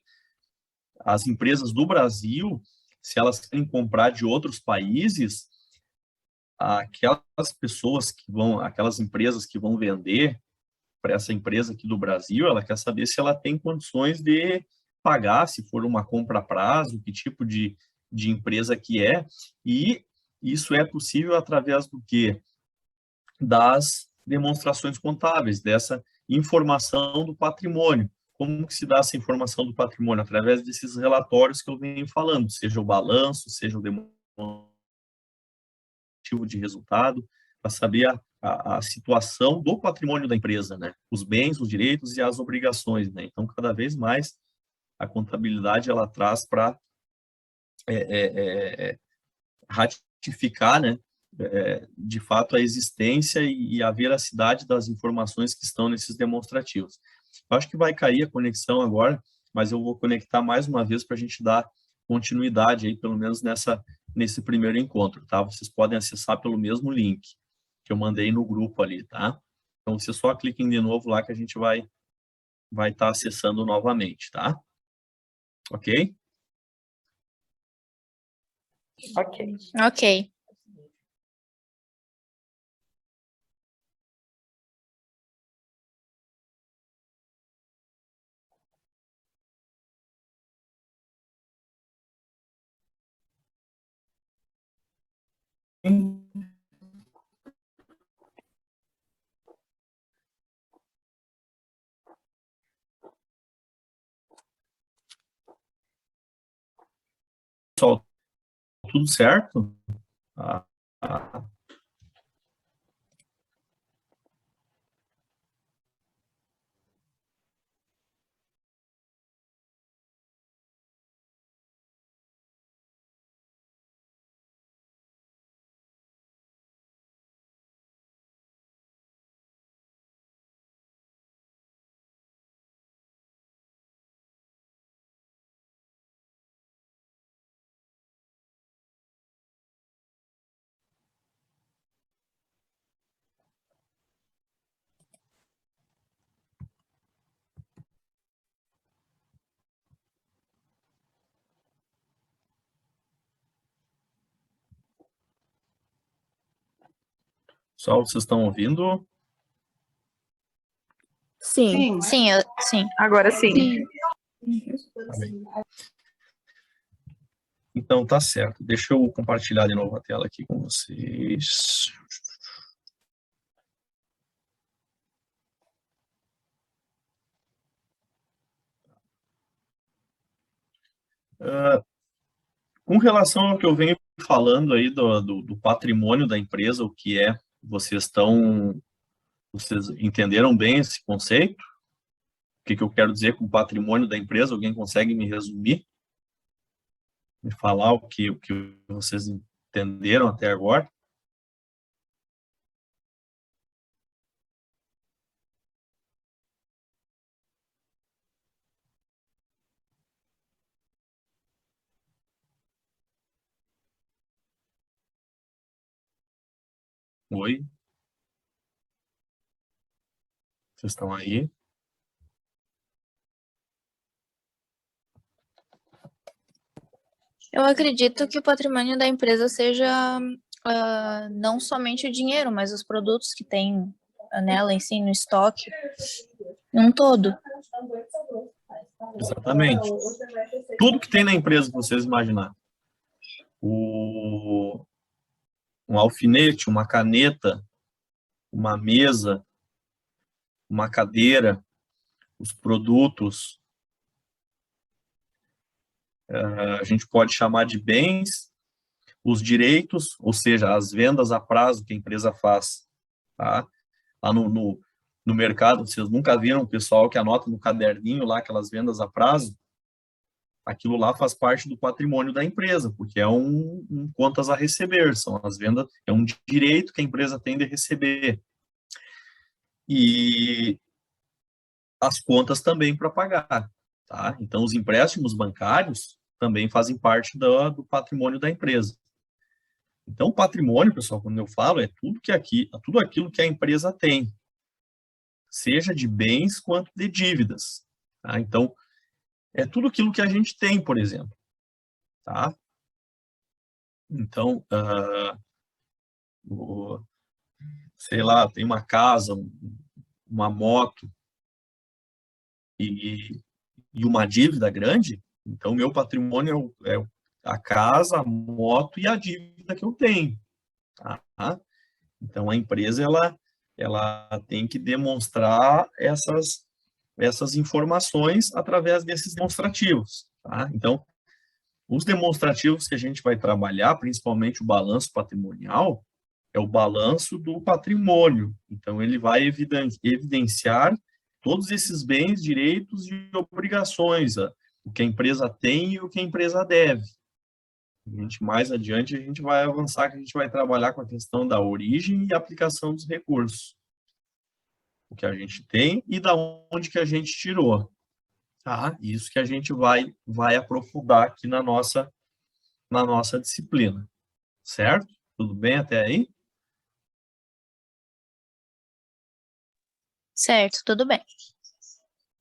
As empresas do Brasil, se elas querem comprar de outros países, aquelas empresas que vão vender para essa empresa aqui do Brasil, ela quer saber se ela tem condições de pagar, se for uma compra a prazo, que tipo de empresa que é, e isso é possível através do quê? Das demonstrações contábeis, dessa informação do patrimônio. Como que se dá essa informação do patrimônio? Através desses relatórios que eu venho falando, seja o balanço, seja o demonstrativo de resultado, para saber a situação do patrimônio da empresa, né? Os bens, os direitos e as obrigações, né? Então, cada vez mais a contabilidade ela traz para ratificar, né? De fato, a existência e a veracidade das informações que estão nesses demonstrativos. Eu acho que vai cair a conexão agora, mas eu vou conectar mais uma vez para a gente dar continuidade aí, pelo menos nesse primeiro encontro, tá? Vocês podem acessar pelo mesmo link que eu mandei no grupo ali, tá? Então, vocês só cliquem de novo lá que a gente vai estar acessando novamente, tá? Ok? Ok. Ok. Pessoal, tudo certo? Ah, ah. Pessoal, vocês estão ouvindo? Sim. Sim, sim. Agora sim. Tá bem. Então, tá certo. Deixa eu compartilhar de novo a tela aqui com vocês. Com relação ao que eu venho falando aí do patrimônio da empresa, o que é, vocês entenderam bem esse conceito? O que eu quero dizer com o patrimônio da empresa? Alguém consegue me resumir? Me falar o que vocês entenderam até agora? Oi? Vocês estão aí? Eu acredito que o patrimônio da empresa seja não somente o dinheiro, mas os produtos que tem nela em si, no estoque, um todo. Exatamente. Tudo que tem na empresa que vocês imaginarem. Um alfinete, uma caneta, uma mesa, uma cadeira, os produtos, a gente pode chamar de bens, os direitos, ou seja, as vendas a prazo que a empresa faz, tá? Lá no mercado, vocês nunca viram o pessoal que anota no caderninho lá aquelas vendas a prazo? Aquilo lá faz parte do patrimônio da empresa, porque é um contas a receber, são as vendas, é um direito que a empresa tem de receber. E as contas também para pagar, tá? Então, os empréstimos bancários também fazem parte do patrimônio da empresa. Então, o patrimônio, pessoal, quando eu falo, é tudo aquilo que a empresa tem, seja de bens quanto de dívidas, tá? Então, é tudo aquilo que a gente tem, por exemplo, tá? Então, sei lá, tem uma casa, uma moto e uma dívida grande, então meu patrimônio é a casa, a moto e a dívida que eu tenho, tá? Então, a empresa, ela tem que demonstrar essas informações através desses demonstrativos, tá? Então, os demonstrativos que a gente vai trabalhar, principalmente o balanço patrimonial, é é o balanço do patrimônio. Então, ele vai evidenciar todos esses bens, direitos e obrigações, o que a empresa tem e o que a empresa deve. Mais adiante, a gente vai avançar, que a gente vai trabalhar com a questão da origem e aplicação dos recursos. O que a gente tem e da onde que a gente tirou. Tá? Isso que a gente vai aprofundar aqui na nossa disciplina. Certo? Tudo bem até aí? Certo, tudo bem.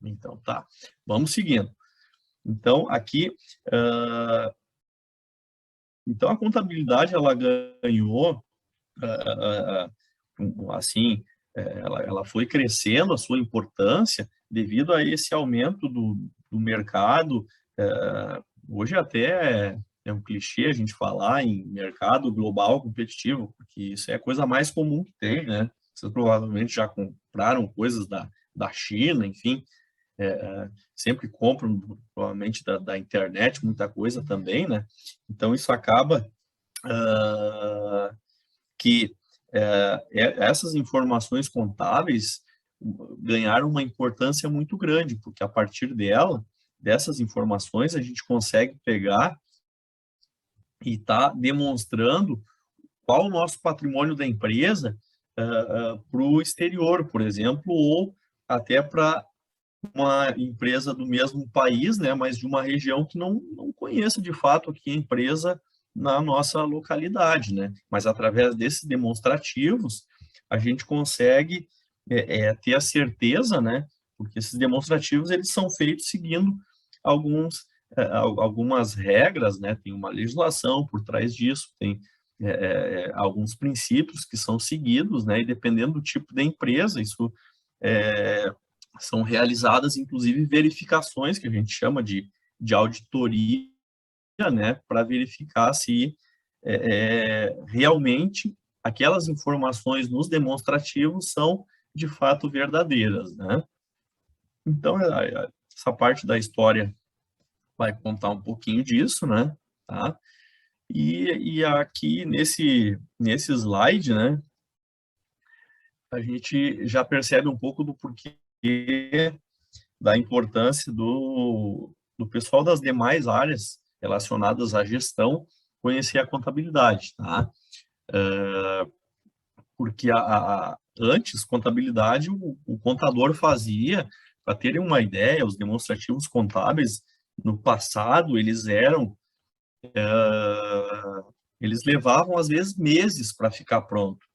Então, tá. Vamos seguindo. Então, aqui... Então, a contabilidade, ela ganhou, assim, ela foi crescendo a sua importância devido a esse aumento do mercado. Hoje até é um clichê a gente falar em mercado global competitivo, porque isso é a coisa mais comum que tem, né? Vocês provavelmente já compraram coisas da China, enfim, sempre compram, provavelmente, da internet, muita coisa também, né? Então, isso acaba que essas informações contábeis ganharam uma importância muito grande, porque a partir dessas informações, a gente consegue pegar e tá demonstrando qual o nosso patrimônio da empresa para o exterior, por exemplo, ou até para uma empresa do mesmo país, né, mas de uma região que não conheça de fato aqui a empresa na nossa localidade, né? Mas através desses demonstrativos a gente consegue ter a certeza, né? Porque esses demonstrativos eles são feitos seguindo algumas regras, né? Tem uma legislação por trás disso, tem alguns princípios que são seguidos, né? E dependendo do tipo de empresa, isso são realizadas, inclusive, verificações que a gente chama de auditoria, né, para verificar se realmente aquelas informações nos demonstrativos são, de fato, verdadeiras, né? Então, essa parte da história vai contar um pouquinho disso, né? Tá? E aqui, nesse slide, né, a gente já percebe um pouco do porquê da importância do pessoal das demais áreas relacionadas à gestão conhecer a contabilidade, tá? Porque antes, contabilidade, o contador fazia, para terem uma ideia, os demonstrativos contábeis, no passado, eles levavam, às vezes, meses para ficar pronto,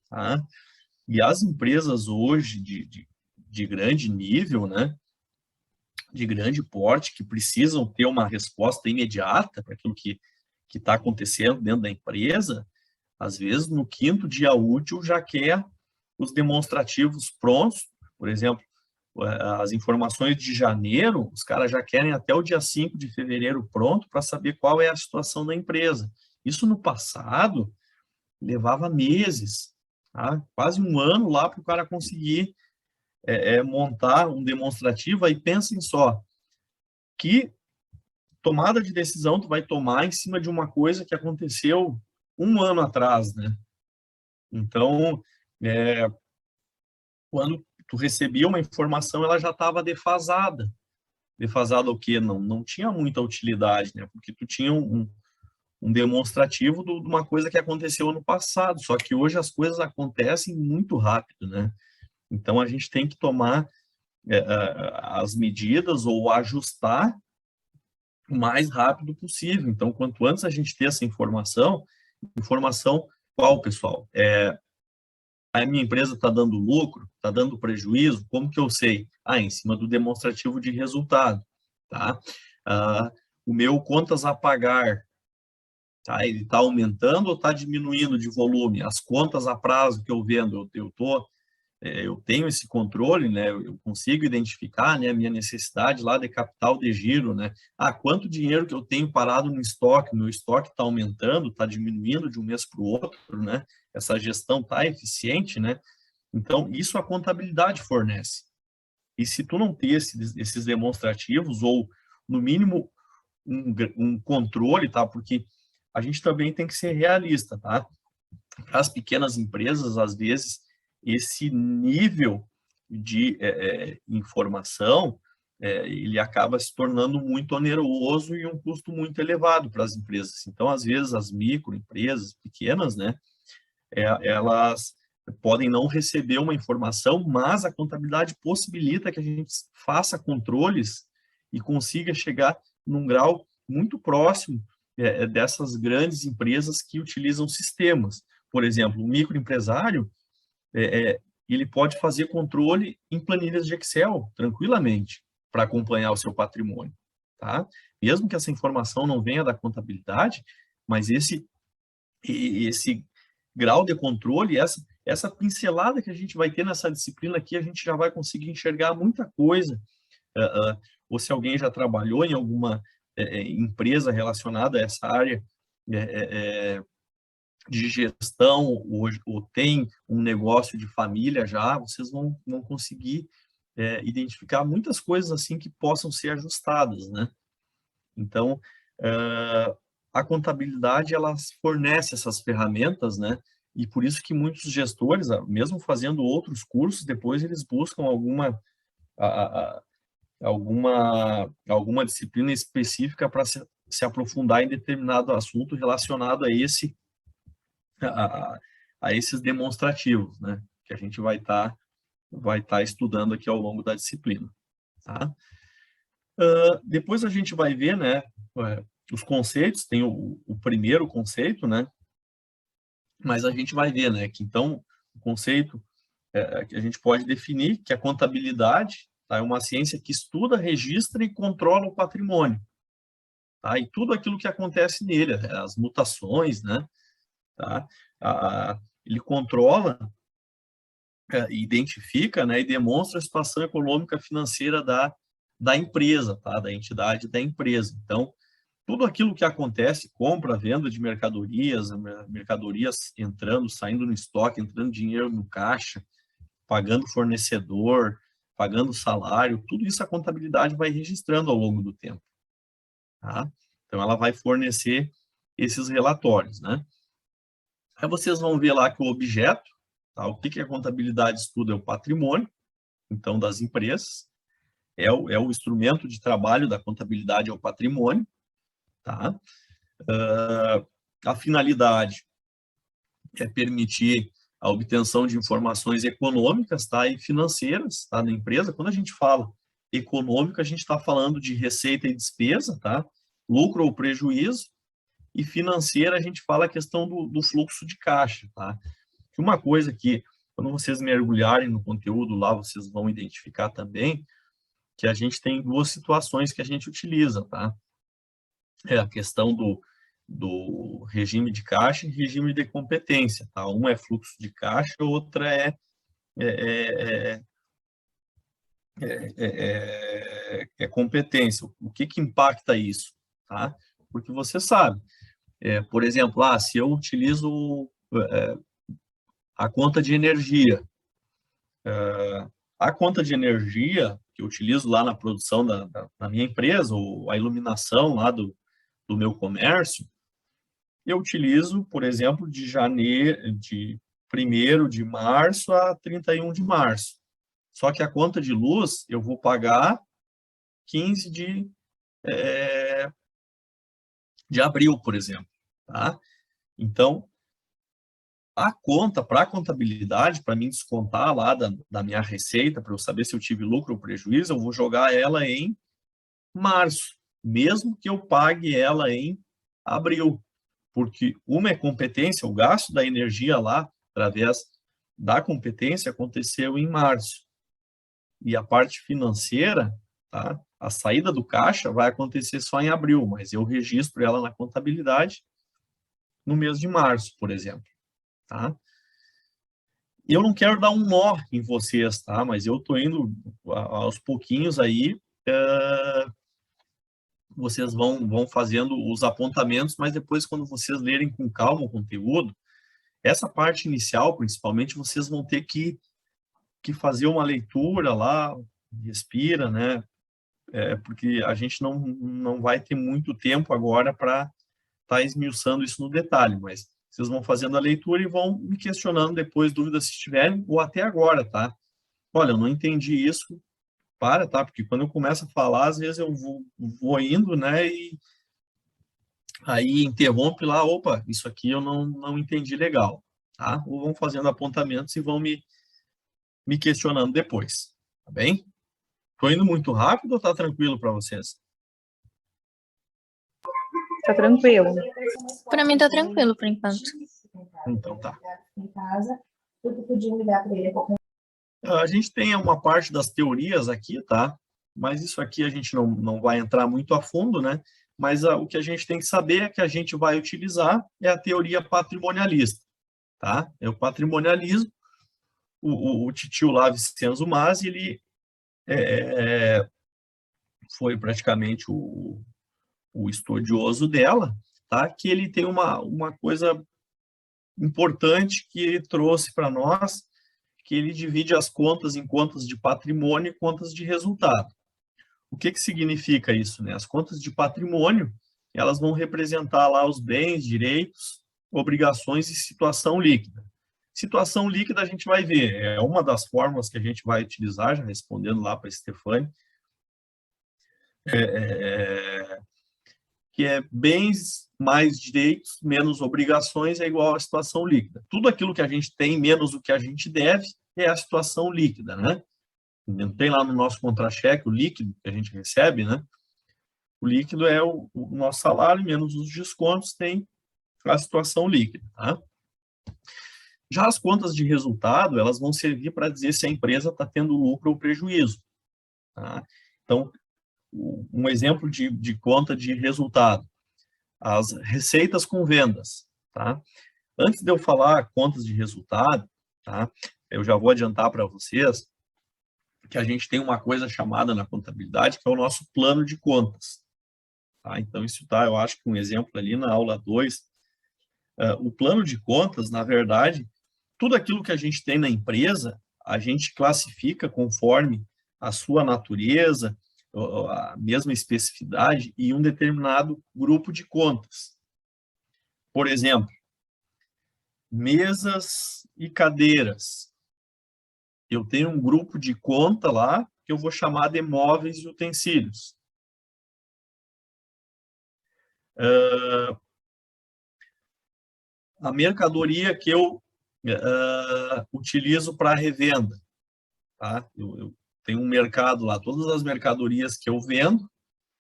tá? E as empresas hoje, de grande nível, né, de grande porte, que precisam ter uma resposta imediata para aquilo que está acontecendo dentro da empresa, às vezes no 5º dia útil já quer os demonstrativos prontos. Por exemplo, as informações de janeiro, os caras já querem até o dia 5 de fevereiro pronto para saber qual é a situação da empresa. Isso no passado levava meses, tá? Quase um ano lá para o cara conseguir montar um demonstrativo. Aí pensem só, que tomada de decisão tu vai tomar em cima de uma coisa que aconteceu um ano atrás, né? Então, quando tu recebia uma informação, ela já estava defasada. Defasada o quê? Não tinha muita utilidade, né? Porque tu tinha um demonstrativo de uma coisa que aconteceu no passado, só que hoje as coisas acontecem muito rápido, né? Então, a gente tem que tomar as medidas ou ajustar o mais rápido possível. Então, quanto antes a gente ter essa informação qual, pessoal? A minha empresa está dando lucro? Está dando prejuízo? Como que eu sei? Em cima do demonstrativo de resultado, tá? O meu contas a pagar, tá? Ele está aumentando ou está diminuindo de volume? As contas a prazo que eu vendo, eu tenho esse controle, né? Eu consigo identificar, né, a minha necessidade lá de capital de giro, né? Quanto dinheiro que eu tenho parado no estoque? Meu estoque está aumentando, está diminuindo de um mês para o outro, né? Essa gestão está eficiente, né? Então, isso a contabilidade fornece. E se tu não ter esses demonstrativos, ou, no mínimo, um controle, tá? Porque a gente também tem que ser realista, tá? para as pequenas empresas, às vezes, esse nível de informação, ele acaba se tornando muito oneroso e um custo muito elevado para as empresas. Então, às vezes, as microempresas pequenas, né, elas podem não receber uma informação, mas a contabilidade possibilita que a gente faça controles e consiga chegar num grau muito próximo dessas grandes empresas que utilizam sistemas. Por exemplo, o microempresário, ele pode fazer controle em planilhas de Excel, tranquilamente, para acompanhar o seu patrimônio, tá? Mesmo que essa informação não venha da contabilidade, mas esse grau de controle, essa pincelada que a gente vai ter nessa disciplina aqui, a gente já vai conseguir enxergar muita coisa. Ou se alguém já trabalhou em alguma empresa relacionada a essa área de gestão, ou tem um negócio de família já, vocês vão conseguir identificar muitas coisas assim que possam ser ajustadas, né? Então, a contabilidade, ela fornece essas ferramentas, né? E por isso que muitos gestores, mesmo fazendo outros cursos, depois eles buscam alguma disciplina específica para se aprofundar em determinado assunto relacionado a esses demonstrativos, né? Que a gente vai estar estudando aqui ao longo da disciplina, tá? Depois a gente vai ver, né, os conceitos. Tem o primeiro conceito, né, mas a gente vai ver, né, que então o conceito que a gente pode definir que a contabilidade, tá, é uma ciência que estuda, registra e controla o patrimônio, tá, e tudo aquilo que acontece nele, as mutações, né, tá, ele controla, identifica, né, e demonstra a situação econômica financeira da empresa, tá? Da entidade da empresa. Então, tudo aquilo que acontece, compra, venda de mercadorias entrando, saindo no estoque, entrando dinheiro no caixa, pagando fornecedor, pagando salário, tudo isso a contabilidade vai registrando ao longo do tempo, tá? Então, ela vai fornecer esses relatórios, né? Aí vocês vão ver lá que o objeto, tá? O que a contabilidade estuda é o patrimônio, então, das empresas. É o instrumento de trabalho da contabilidade, é o patrimônio, tá? A finalidade é permitir a obtenção de informações econômicas, tá? E financeiras, tá? Na empresa. Quando a gente fala econômico, a gente está falando de receita e despesa, tá? Lucro ou prejuízo. E financeira, a gente fala a questão do fluxo de caixa, tá? Que uma coisa que, quando vocês mergulharem no conteúdo lá, vocês vão identificar também, que a gente tem duas situações que a gente utiliza, tá? É a questão do regime de caixa e regime de competência, tá? Uma é fluxo de caixa, a outra é competência. O que impacta isso, tá? Porque você sabe, por exemplo, se eu utilizo a conta de energia, a conta de energia que eu utilizo lá na produção da minha empresa, ou a iluminação lá do meu comércio, eu utilizo, por exemplo, de 1º de março a 31 de março. Só que a conta de luz eu vou pagar 15 de abril, por exemplo, tá? Então, a conta, para a contabilidade, para mim descontar lá da minha receita, para eu saber se eu tive lucro ou prejuízo, eu vou jogar ela em março, mesmo que eu pague ela em abril, porque uma é competência, o gasto da energia lá, através da competência, aconteceu em março. E a parte financeira, tá? A saída do caixa vai acontecer só em abril, mas eu registro ela na contabilidade no mês de março, por exemplo. Tá? Eu não quero dar um nó em vocês, tá? Mas eu estou indo aos pouquinhos aí, vocês vão fazendo os apontamentos, mas depois, quando vocês lerem com calma o conteúdo, essa parte inicial, principalmente, vocês vão ter que fazer uma leitura lá, respira, né? Porque a gente não vai ter muito tempo agora para estar esmiuçando isso no detalhe, mas Vocês vão fazendo a leitura e vão me questionando depois, dúvidas se tiverem, ou até agora, tá? Olha, eu não entendi isso, tá? Porque quando eu começo a falar, às vezes eu vou indo, né? E aí interrompe lá, opa, isso aqui eu não entendi legal, tá? Ou vão fazendo apontamentos e vão me questionando depois, tá bem? Tô indo muito rápido ou tá tranquilo para vocês? Tá tranquilo. Para mim tá tranquilo por enquanto. Então tá. A gente tem uma parte das teorias aqui, tá? Mas isso aqui a gente não vai entrar muito a fundo, né? Mas o que a gente tem que saber é que a gente vai utilizar é a teoria patrimonialista, tá? É o patrimonialismo. O titio lá, Vincenzo Masi, ele foi praticamente o estudioso dela, tá? Que ele tem uma coisa importante que ele trouxe para nós, que ele divide as contas em contas de patrimônio e contas de resultado. O que significa isso, né? As contas de patrimônio, elas vão representar lá os bens, direitos, obrigações e situação líquida. Situação líquida a gente vai ver, é uma das fórmulas que a gente vai utilizar, já respondendo lá para a Stefani, que é bens mais direitos menos obrigações é igual à situação líquida. Tudo aquilo que a gente tem menos o que a gente deve é a situação líquida, né? Tem lá no nosso contra-cheque o líquido que a gente recebe, né? O líquido é o nosso salário menos os descontos, tem a situação líquida, tá? Já as contas de resultado, elas vão servir para dizer se a empresa está tendo lucro ou prejuízo, tá? Então, um exemplo de conta de resultado, as receitas com vendas, tá? Antes de eu falar contas de resultado, tá? Eu já vou adiantar para vocês que a gente tem uma coisa chamada na contabilidade, que é o nosso plano de contas, tá? Então, isso tá, eu acho que um exemplo ali na aula 2, o plano de contas, na verdade, tudo aquilo que a gente tem na empresa, a gente classifica conforme a sua natureza, a mesma especificidade e um determinado grupo de contas. Por exemplo, mesas e cadeiras. Eu tenho um grupo de conta lá que eu vou chamar de móveis e utensílios. A mercadoria que eu utilizo para revenda, tá? Eu tenho um mercado lá, todas as mercadorias que eu vendo,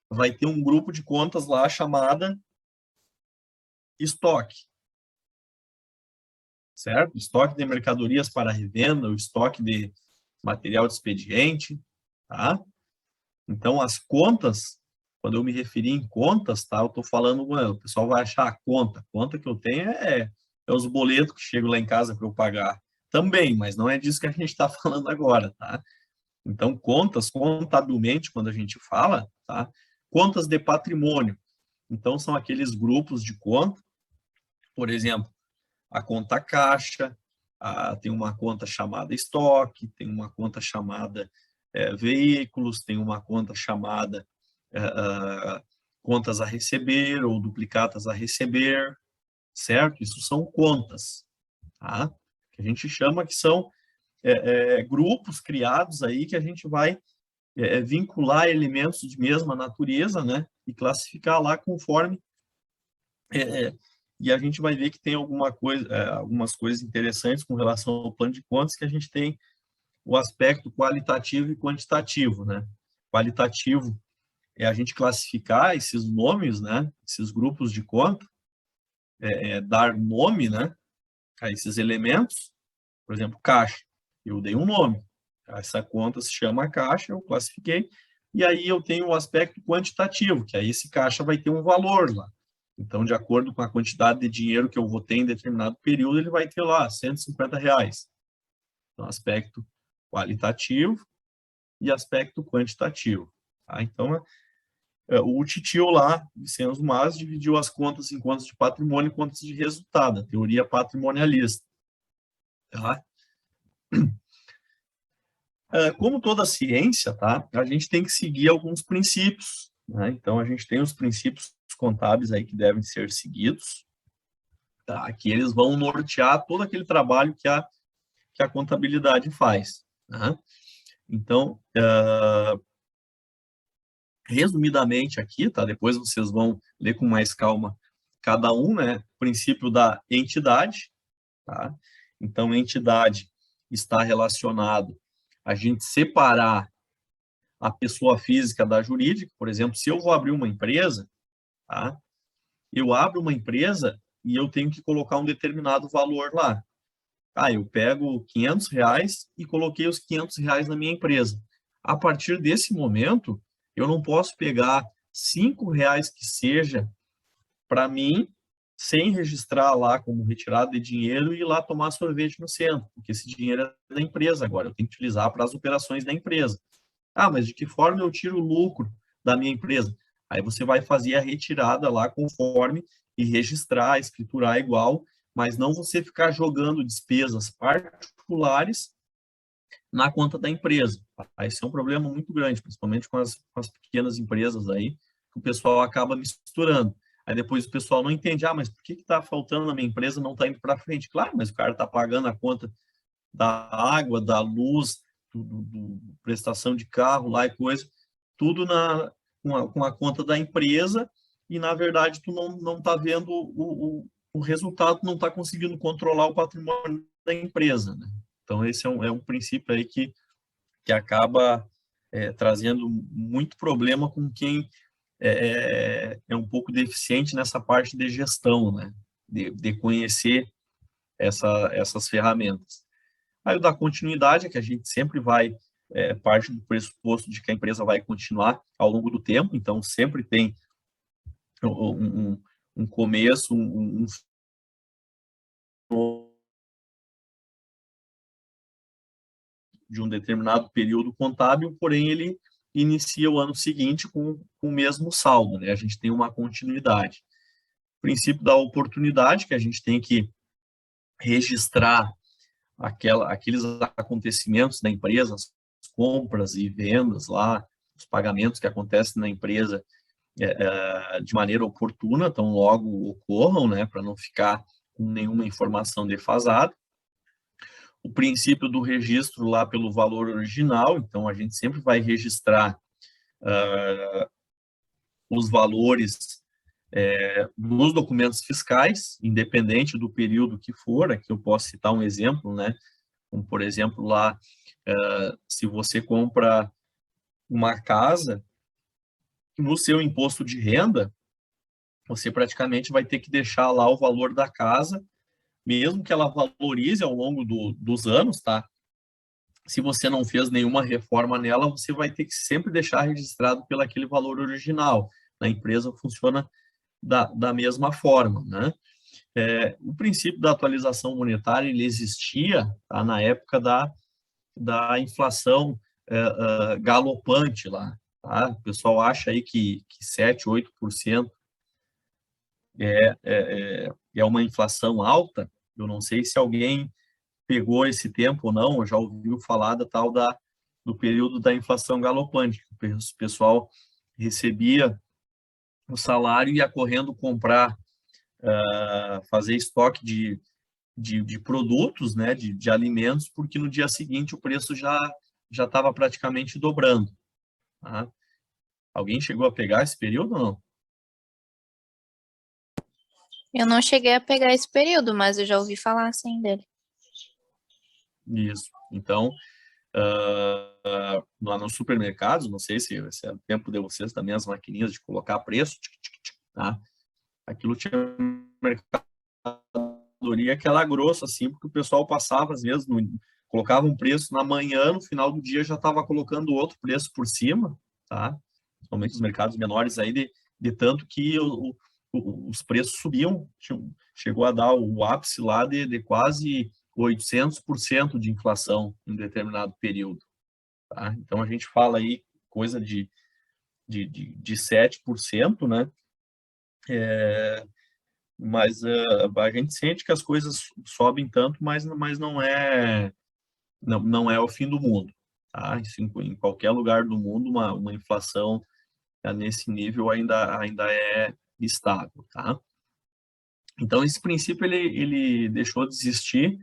vai ter um grupo de contas lá chamada estoque, certo? Estoque de mercadorias para revenda, o estoque de material de expediente, tá? Então, as contas, quando eu me referi em contas, tá? Eu estou falando, o pessoal vai achar a conta que eu tenho é os boletos que chegam lá em casa para eu pagar também, mas não é disso que a gente está falando agora, tá? Então, contas, contabilmente, quando a gente fala, tá? Contas de patrimônio. Então, são aqueles grupos de conta, por exemplo, a conta caixa, tem uma conta chamada estoque, tem uma conta chamada veículos, tem uma conta chamada contas a receber ou duplicatas a receber, certo? Isso são contas, tá? Que a gente chama que são grupos criados aí que a gente vai vincular elementos de mesma natureza, né? E classificar lá conforme e a gente vai ver que tem algumas coisas interessantes com relação ao plano de contas, que a gente tem o aspecto qualitativo e quantitativo, né? Qualitativo é a gente classificar esses nomes, né? Esses grupos de conta, dar nome, né? A esses elementos, por exemplo, caixa. Eu dei um nome. Essa conta se chama caixa, eu classifiquei. E aí eu tenho o aspecto quantitativo, que aí esse caixa vai ter um valor lá. Então, de acordo com a quantidade de dinheiro que eu vou ter em determinado período, ele vai ter lá R$150. Então, aspecto qualitativo e aspecto quantitativo. Tá? Então, o titio lá, Vincenzo Masi, dividiu as contas em contas de patrimônio e contas de resultado, a teoria patrimonialista. Tá? Como toda ciência, tá? A gente tem que seguir alguns princípios, né? Então, a gente tem os princípios contábeis aí que devem ser seguidos, tá? Que eles vão nortear todo aquele trabalho que a contabilidade faz, tá? Então, resumidamente aqui, tá? Depois vocês vão ler com mais calma cada um, né? O princípio da entidade, tá? Então, entidade está relacionado a gente separar a pessoa física da jurídica. Por exemplo, se eu vou abrir uma empresa, tá? Eu abro uma empresa e eu tenho que colocar um determinado valor lá. Eu pego R$500 e coloquei os R$500 na minha empresa. A partir desse momento, eu não posso pegar R$5 que seja para mim, sem registrar lá como retirada de dinheiro e ir lá tomar sorvete no centro, porque esse dinheiro é da empresa agora, eu tenho que utilizar para as operações da empresa. Mas de que forma eu tiro o lucro da minha empresa? Aí você vai fazer a retirada lá conforme e registrar, escriturar igual, mas não você ficar jogando despesas particulares na conta da empresa. Esse é um problema muito grande, principalmente com as pequenas empresas aí, que o pessoal acaba misturando. Aí depois o pessoal não entende, mas por que está faltando na minha empresa, não está indo para frente? Claro, mas o cara está pagando a conta da água, da luz, prestação de carro lá e coisa, tudo com a conta da empresa, e na verdade tu não está vendo o resultado, não está conseguindo controlar o patrimônio da empresa, né? Então esse é um princípio aí que acaba trazendo muito problema com quem é um pouco deficiente nessa parte de gestão, né? De conhecer essas ferramentas. Aí o da continuidade é que a gente sempre vai parte do pressuposto de que a empresa vai continuar ao longo do tempo, então sempre tem um começo, de um determinado período contábil, porém ele inicia o ano seguinte com o mesmo saldo, né? A gente tem uma continuidade. O princípio da oportunidade, que a gente tem que registrar aqueles acontecimentos da empresa, as compras e vendas lá, os pagamentos que acontecem na empresa de maneira oportuna, então logo ocorram, né, para não ficar com nenhuma informação defasada. O princípio do registro lá pelo valor original, então a gente sempre vai registrar os valores nos documentos fiscais, independente do período que for. Aqui eu posso citar um exemplo, né? Como, por exemplo, lá, se você compra uma casa, no seu imposto de renda, você praticamente vai ter que deixar lá o valor da casa, mesmo que ela valorize ao longo dos anos, tá? Se você não fez nenhuma reforma nela, você vai ter que sempre deixar registrado pelo aquele valor original. Na empresa funciona da mesma forma, né? O princípio da atualização monetária, ele existia, tá, na época da inflação galopante lá, tá? O pessoal acha aí que 7%, 8% é uma inflação alta. Eu não sei se alguém pegou esse tempo ou não, eu já ouviu falar do período da inflação galopante, que o pessoal recebia o salário e ia correndo comprar, fazer estoque de produtos, né, de alimentos, porque no dia seguinte o preço já estava praticamente dobrando. Tá? Alguém chegou a pegar esse período ou não? Eu não cheguei a pegar esse período, mas eu já ouvi falar assim dele. Isso. Então, lá nos supermercados, não sei se é o tempo de vocês também, as maquininhas de colocar preço, tá? Aquilo tinha mercadoria que era grossa, assim, porque o pessoal passava, às vezes, colocava um preço na manhã, no final do dia já estava colocando outro preço por cima, tá? Principalmente os mercados menores aí, de tanto que os preços subiam, chegou a dar o ápice lá de quase 800% de inflação em determinado período. Tá? Então, a gente fala aí coisa de 7%, né? Mas a gente sente que as coisas sobem tanto, mas não é o fim do mundo. Tá? Isso, em qualquer lugar do mundo, uma inflação nesse nível ainda é estável. Tá? Então, esse princípio ele deixou de existir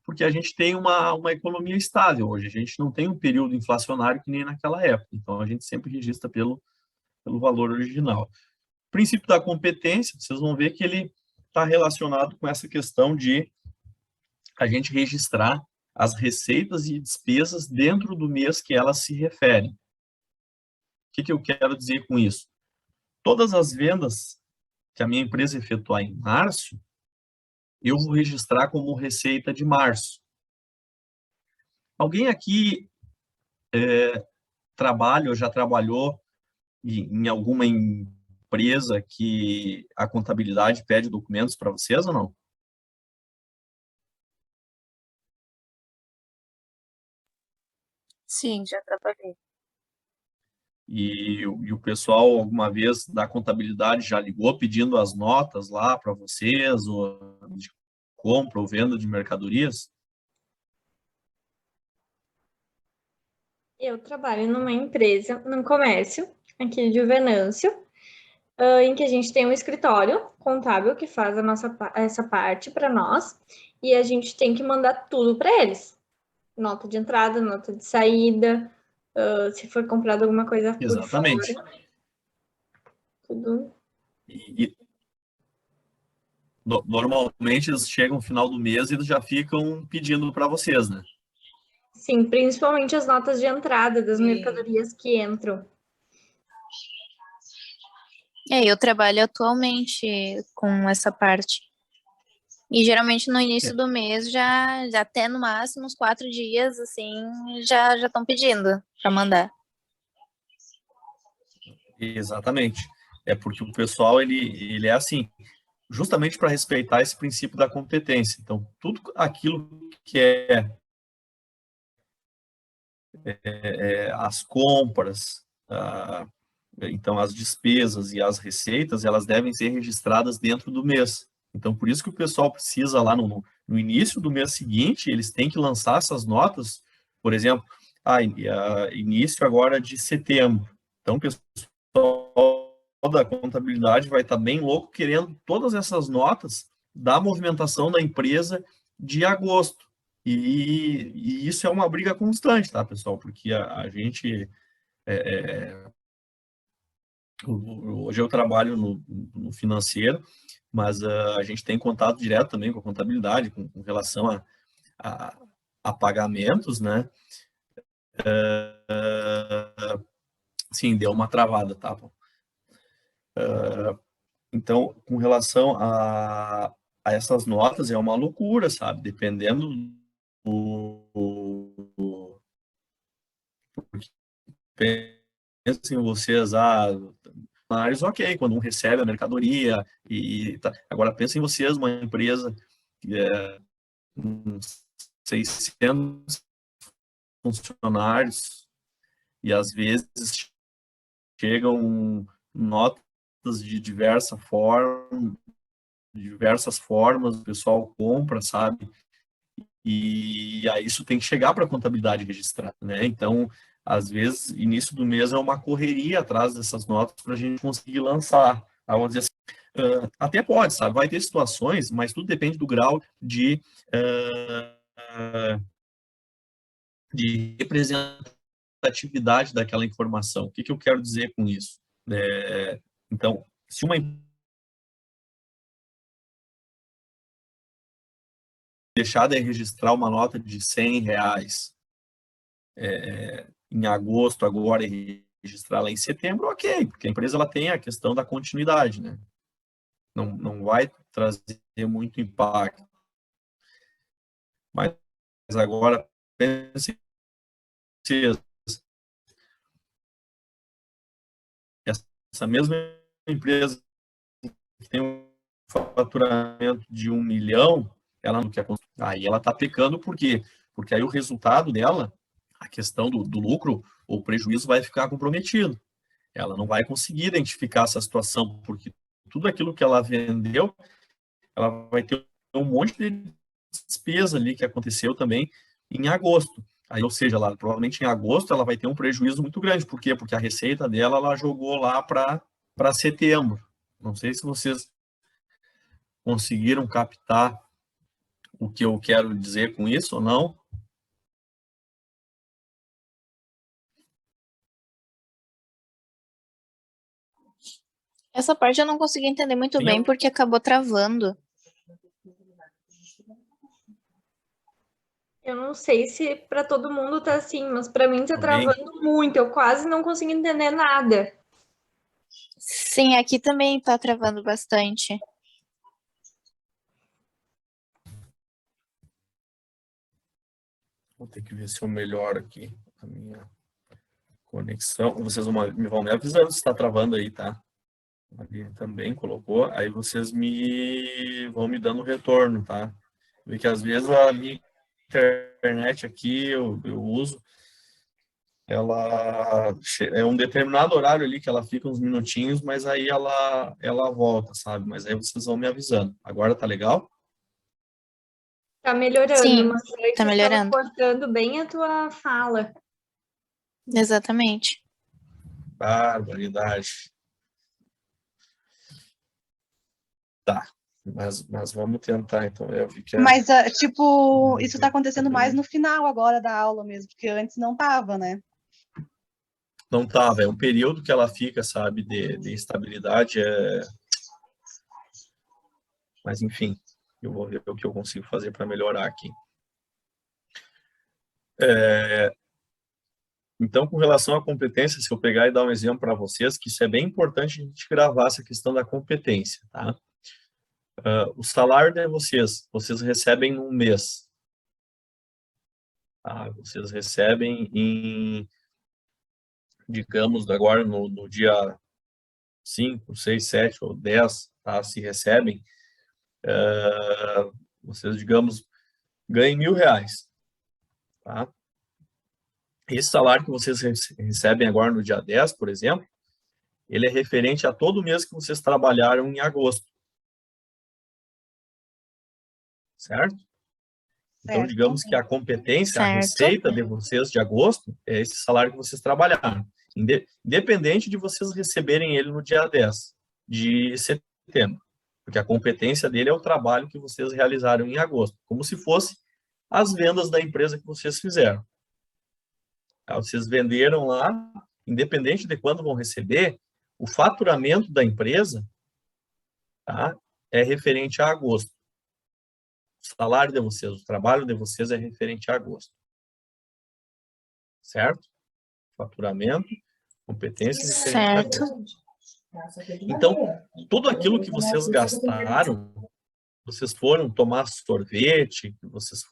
porque a gente tem uma economia estável hoje. A gente não tem um período inflacionário que nem naquela época. Então, a gente sempre registra pelo valor original. O princípio da competência, vocês vão ver que ele está relacionado com essa questão de a gente registrar as receitas e despesas dentro do mês que elas se referem. O que eu quero dizer com isso? Todas as vendas que a minha empresa efetuar em março, eu vou registrar como receita de março. Alguém aqui trabalha ou já trabalhou em alguma empresa que a contabilidade pede documentos para vocês ou não? Sim, já trabalhei. E o pessoal, alguma vez, da contabilidade já ligou pedindo as notas lá para vocês, ou de compra ou venda de mercadorias? Eu trabalho numa empresa, num comércio, aqui de Venâncio, em que a gente tem um escritório contábil que faz essa parte para nós, e a gente tem que mandar tudo para eles. Nota de entrada, nota de saída, se for comprado alguma coisa por Exatamente. fora. Tudo. Normalmente eles chegam no final do mês e eles já ficam pedindo para vocês, né? Sim, principalmente as notas de entrada das mercadorias que entram. Eu trabalho atualmente com essa parte. E geralmente no início do mês, já até no máximo uns 4 dias, assim, já estão pedindo para mandar. Exatamente. É porque o pessoal, ele é assim, justamente para respeitar esse princípio da competência. Então, tudo aquilo que as compras, então as despesas e as receitas, elas devem ser registradas dentro do mês. Então, por isso que o pessoal precisa lá no início do mês seguinte, eles têm que lançar essas notas, por exemplo, início agora de setembro. Então, o pessoal da contabilidade vai estar bem louco querendo todas essas notas da movimentação da empresa de agosto. E isso é uma briga constante, tá, pessoal? Porque a gente... hoje eu trabalho no financeiro, mas a gente tem contato direto também com a contabilidade, com relação a pagamentos, né? Sim, deu uma travada, tá? Então, com relação a essas notas, é uma loucura, sabe? Dependendo pensem vocês, ok, quando um recebe a mercadoria, agora pensem vocês, uma empresa com 600 funcionários, e às vezes chegam notas de diversas formas, o pessoal compra, sabe? E aí isso tem que chegar para a contabilidade registrada, né? Então, às vezes, início do mês é uma correria atrás dessas notas para a gente conseguir lançar. Vamos dizer assim, até pode, sabe? Vai ter situações, mas tudo depende do grau de representatividade daquela informação. O que eu quero dizer com isso? Então, se uma deixar de registrar uma nota de R$100 em agosto agora e registrar lá em setembro, ok, porque a empresa ela tem a questão da continuidade, né? Não vai trazer muito impacto. Mas agora, pense essa mesma empresa que tem um faturamento de 1 milhão, aí ela está pecando, por quê? Porque aí o resultado dela, a questão do lucro ou prejuízo vai ficar comprometido. Ela não vai conseguir identificar essa situação, porque tudo aquilo que ela vendeu, ela vai ter um monte de despesa ali que aconteceu também em agosto. Aí, ou seja, provavelmente em agosto ela vai ter um prejuízo muito grande. Por quê? Porque a receita dela ela jogou lá para setembro. Não sei se vocês conseguiram captar o que eu quero dizer com isso ou não? Essa parte eu não consegui entender muito Sim, bem porque acabou travando. Eu não sei se para todo mundo tá assim, mas para mim tá Também. travando muito. Eu quase não consigo entender nada. Sim, aqui também tá travando bastante. Vou ter que ver se eu melhoro aqui a minha conexão. Vocês vão me avisando se está travando aí, tá? Ali também colocou. Aí vocês vão me dando retorno, tá? Porque às vezes a minha internet aqui eu uso, ela é um determinado horário ali que ela fica uns minutinhos, mas aí ela volta, sabe? Mas aí vocês vão me avisando. Agora tá legal? Tá melhorando, Sim, mas antes tá melhorando. estava cortando bem a tua fala. Exatamente. Barbaridade. Tá, mas vamos tentar, então. Eu vi que Mas, tipo, isso tá acontecendo mais no final agora da aula mesmo, porque antes não tava, né? não tava, é um período que ela fica, sabe, de instabilidade, mas enfim, eu vou ver o que eu consigo fazer para melhorar aqui. Então, com relação à competência, se eu pegar e dar um exemplo para vocês, que isso é bem importante a gente gravar essa questão da competência, tá? O salário de vocês recebem num mês. Tá? Vocês recebem digamos, agora no dia 5, 6, 7 ou 10, tá? Se recebem, vocês, digamos, ganhem R$1.000, tá? Esse salário que vocês recebem agora no dia 10, por exemplo, ele é referente a todo mês que vocês trabalharam em agosto. Certo? Então, digamos que a competência, a receita de vocês de agosto, é esse salário que vocês trabalharam. Independente de vocês receberem ele no dia 10 de setembro. Porque a competência dele é o trabalho que vocês realizaram em agosto. Como se fosse as vendas da empresa que vocês fizeram. Vocês venderam lá, independente de quando vão receber, o faturamento da empresa, tá, é referente a agosto. O salário de vocês, o trabalho de vocês é referente a agosto. Certo? Faturamento, competência referente a agosto. Então, tudo aquilo que vocês gastaram, vocês foram tomar sorvete, vocês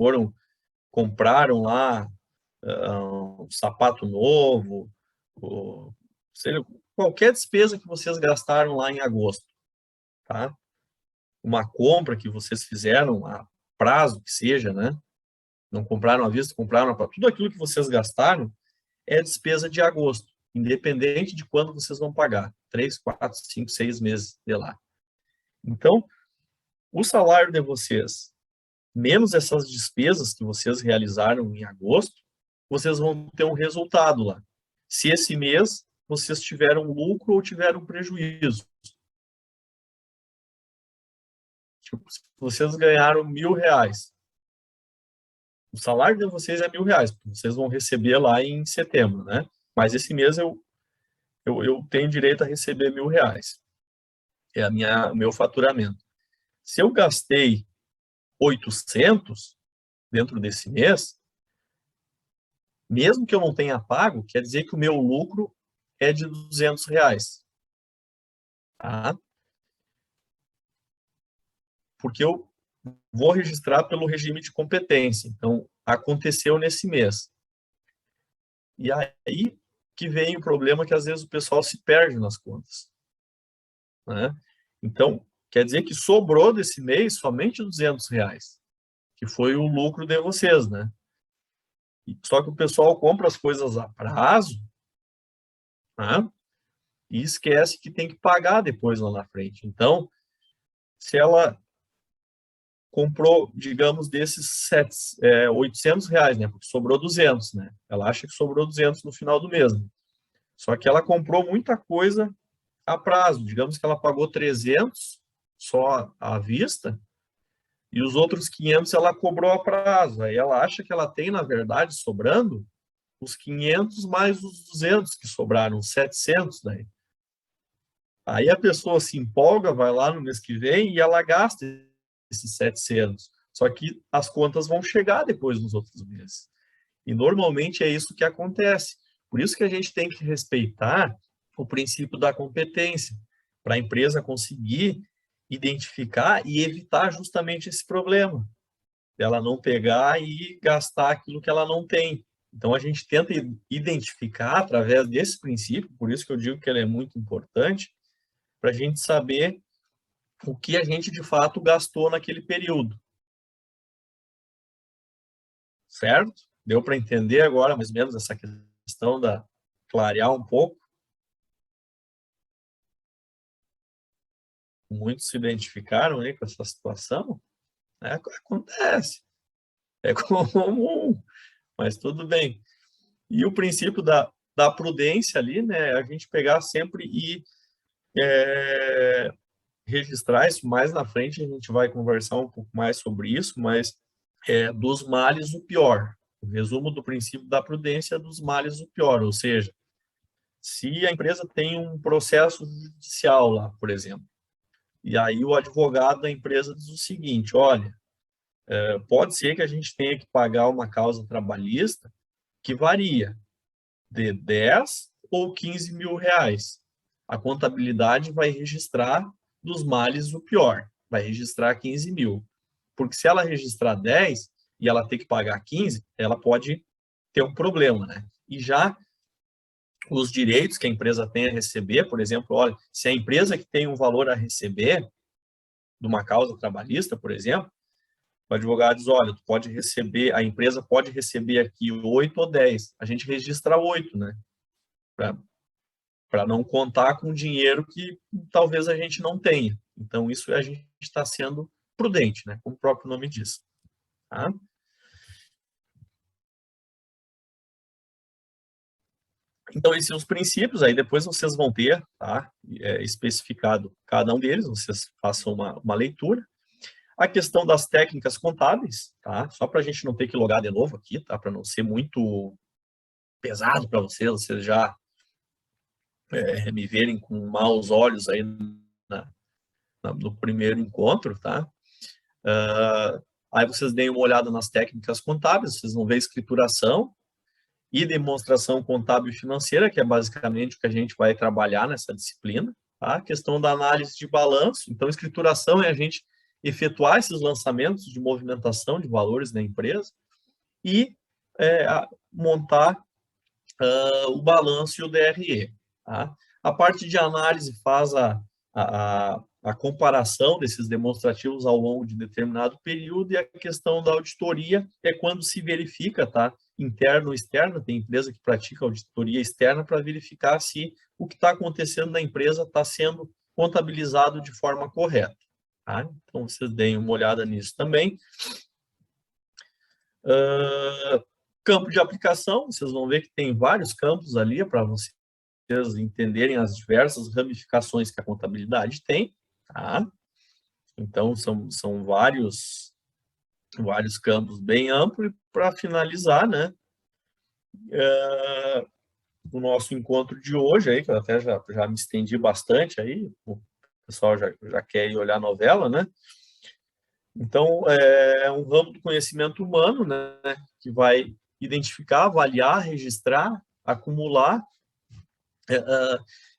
compraram lá um sapato novo, seja, qualquer despesa que vocês gastaram lá em agosto, tá? Uma compra que vocês fizeram a prazo, que seja, né? Não compraram à vista, compraram a prazo. Tudo aquilo que vocês gastaram é despesa de agosto, independente de quando vocês vão pagar. 3, 4, 5, 6 meses de lá. Então, o salário de vocês, menos essas despesas que vocês realizaram em agosto, vocês vão ter um resultado lá. Se esse mês vocês tiveram lucro ou tiveram prejuízo. Tipo, se vocês ganharam R$1.000, o salário de vocês é R$1.000, vocês vão receber lá em setembro, né? Mas esse mês eu tenho direito a receber R$1.000. É o meu faturamento. Se eu gastei 800 dentro desse mês, mesmo que eu não tenha pago, quer dizer que o meu lucro é de R$200. Tá? Porque eu vou registrar pelo regime de competência. Então, aconteceu nesse mês. E aí que vem o problema que às vezes o pessoal se perde nas contas. Né? Então, quer dizer que sobrou desse mês somente R$200, que foi o lucro de vocês, né? Só que o pessoal compra as coisas a prazo, né? E esquece que tem que pagar depois lá na frente. Então, se ela comprou, digamos, desses R$800, né? Porque sobrou 200, né? Ela acha que sobrou 200 no final do mês. Né? Só que ela comprou muita coisa a prazo. Digamos que ela pagou 300 só à vista, e os outros 500 ela cobrou a prazo. Aí ela acha que ela tem, na verdade, sobrando os 500 mais os 200 que sobraram, 700 daí. Aí a pessoa se empolga, vai lá no mês que vem e ela gasta esses 700. Só que as contas vão chegar depois nos outros meses. E normalmente é isso que acontece. Por isso que a gente tem que respeitar o princípio da competência, para a empresa conseguir identificar e evitar justamente esse problema, dela não pegar e gastar aquilo que ela não tem. Então, a gente tenta identificar através desse princípio, por isso que eu digo que ele é muito importante, para a gente saber o que a gente, de fato, gastou naquele período. Certo? Deu para entender agora, mais ou menos, essa questão da clarear um pouco? Muitos se identificaram aí com essa situação? Acontece. É comum, mas tudo bem. E o princípio da prudência ali, né? A gente pegar sempre e registrar isso. Mais na frente a gente vai conversar um pouco mais sobre isso, mas dos males o pior. O resumo do princípio da prudência é dos males o pior, ou seja, se a empresa tem um processo judicial lá, por exemplo, e aí o advogado da empresa diz o seguinte, olha, pode ser que a gente tenha que pagar uma causa trabalhista que varia de 10 ou 15 mil reais. A contabilidade vai registrar dos males o pior, vai registrar 15 mil. Porque se ela registrar 10 e ela ter que pagar 15, ela pode ter um problema, né? E já os direitos que a empresa tem a receber, por exemplo, olha, se a empresa que tem um valor a receber de uma causa trabalhista, por exemplo, o advogado diz, olha, tu pode receber, a empresa pode receber aqui 8 ou 10. A gente registra 8, né? Para não contar com dinheiro que talvez a gente não tenha. Então, isso a gente está sendo prudente, né? Como o próprio nome diz. Tá? Então, esses são os princípios, aí depois vocês vão ter, tá? Especificado cada um deles, vocês façam uma leitura. A questão das técnicas contábeis, tá? Só para a gente não ter que logar de novo aqui, tá? Para não ser muito pesado para vocês já me verem com maus olhos aí no primeiro encontro, tá? Aí vocês deem uma olhada nas técnicas contábeis, vocês vão ver escrituração e demonstração contábil e financeira, que é basicamente o que a gente vai trabalhar nessa disciplina, tá? A questão da análise de balanço, então escrituração é a gente efetuar esses lançamentos de movimentação de valores da empresa e montar o balanço e o DRE. Tá? A parte de análise faz a comparação desses demonstrativos ao longo de determinado período, e a questão da auditoria é quando se verifica, tá? Interno ou externo, tem empresa que pratica auditoria externa para verificar se o que está acontecendo na empresa está sendo contabilizado de forma correta. Tá? Então, vocês deem uma olhada nisso também. Campo de aplicação, vocês vão ver que tem vários campos ali para vocês entenderem as diversas ramificações que a contabilidade tem. Tá? Então, são vários campos bem amplos. E para finalizar, né, o nosso encontro de hoje, aí, que eu até já me estendi bastante, aí, o pessoal já quer ir olhar a novela, né? Então, é um ramo do conhecimento humano, né, que vai identificar, avaliar, registrar, acumular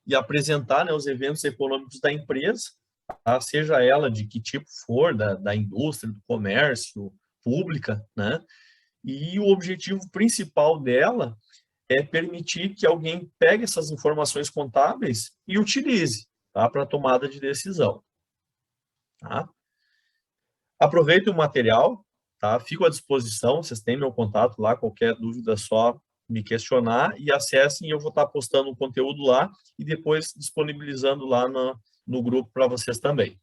e apresentar, né, os eventos econômicos da empresa, tá? Seja ela de que tipo for, da indústria, do comércio, pública, né? E o objetivo principal dela é permitir que alguém pegue essas informações contábeis e utilize, tá? Para tomada de decisão. Tá? Aproveitem o material, tá? Fico à disposição, vocês têm meu contato lá, qualquer dúvida é só me questionar e acessem, eu vou estar postando o conteúdo lá e depois disponibilizando lá no grupo para vocês também.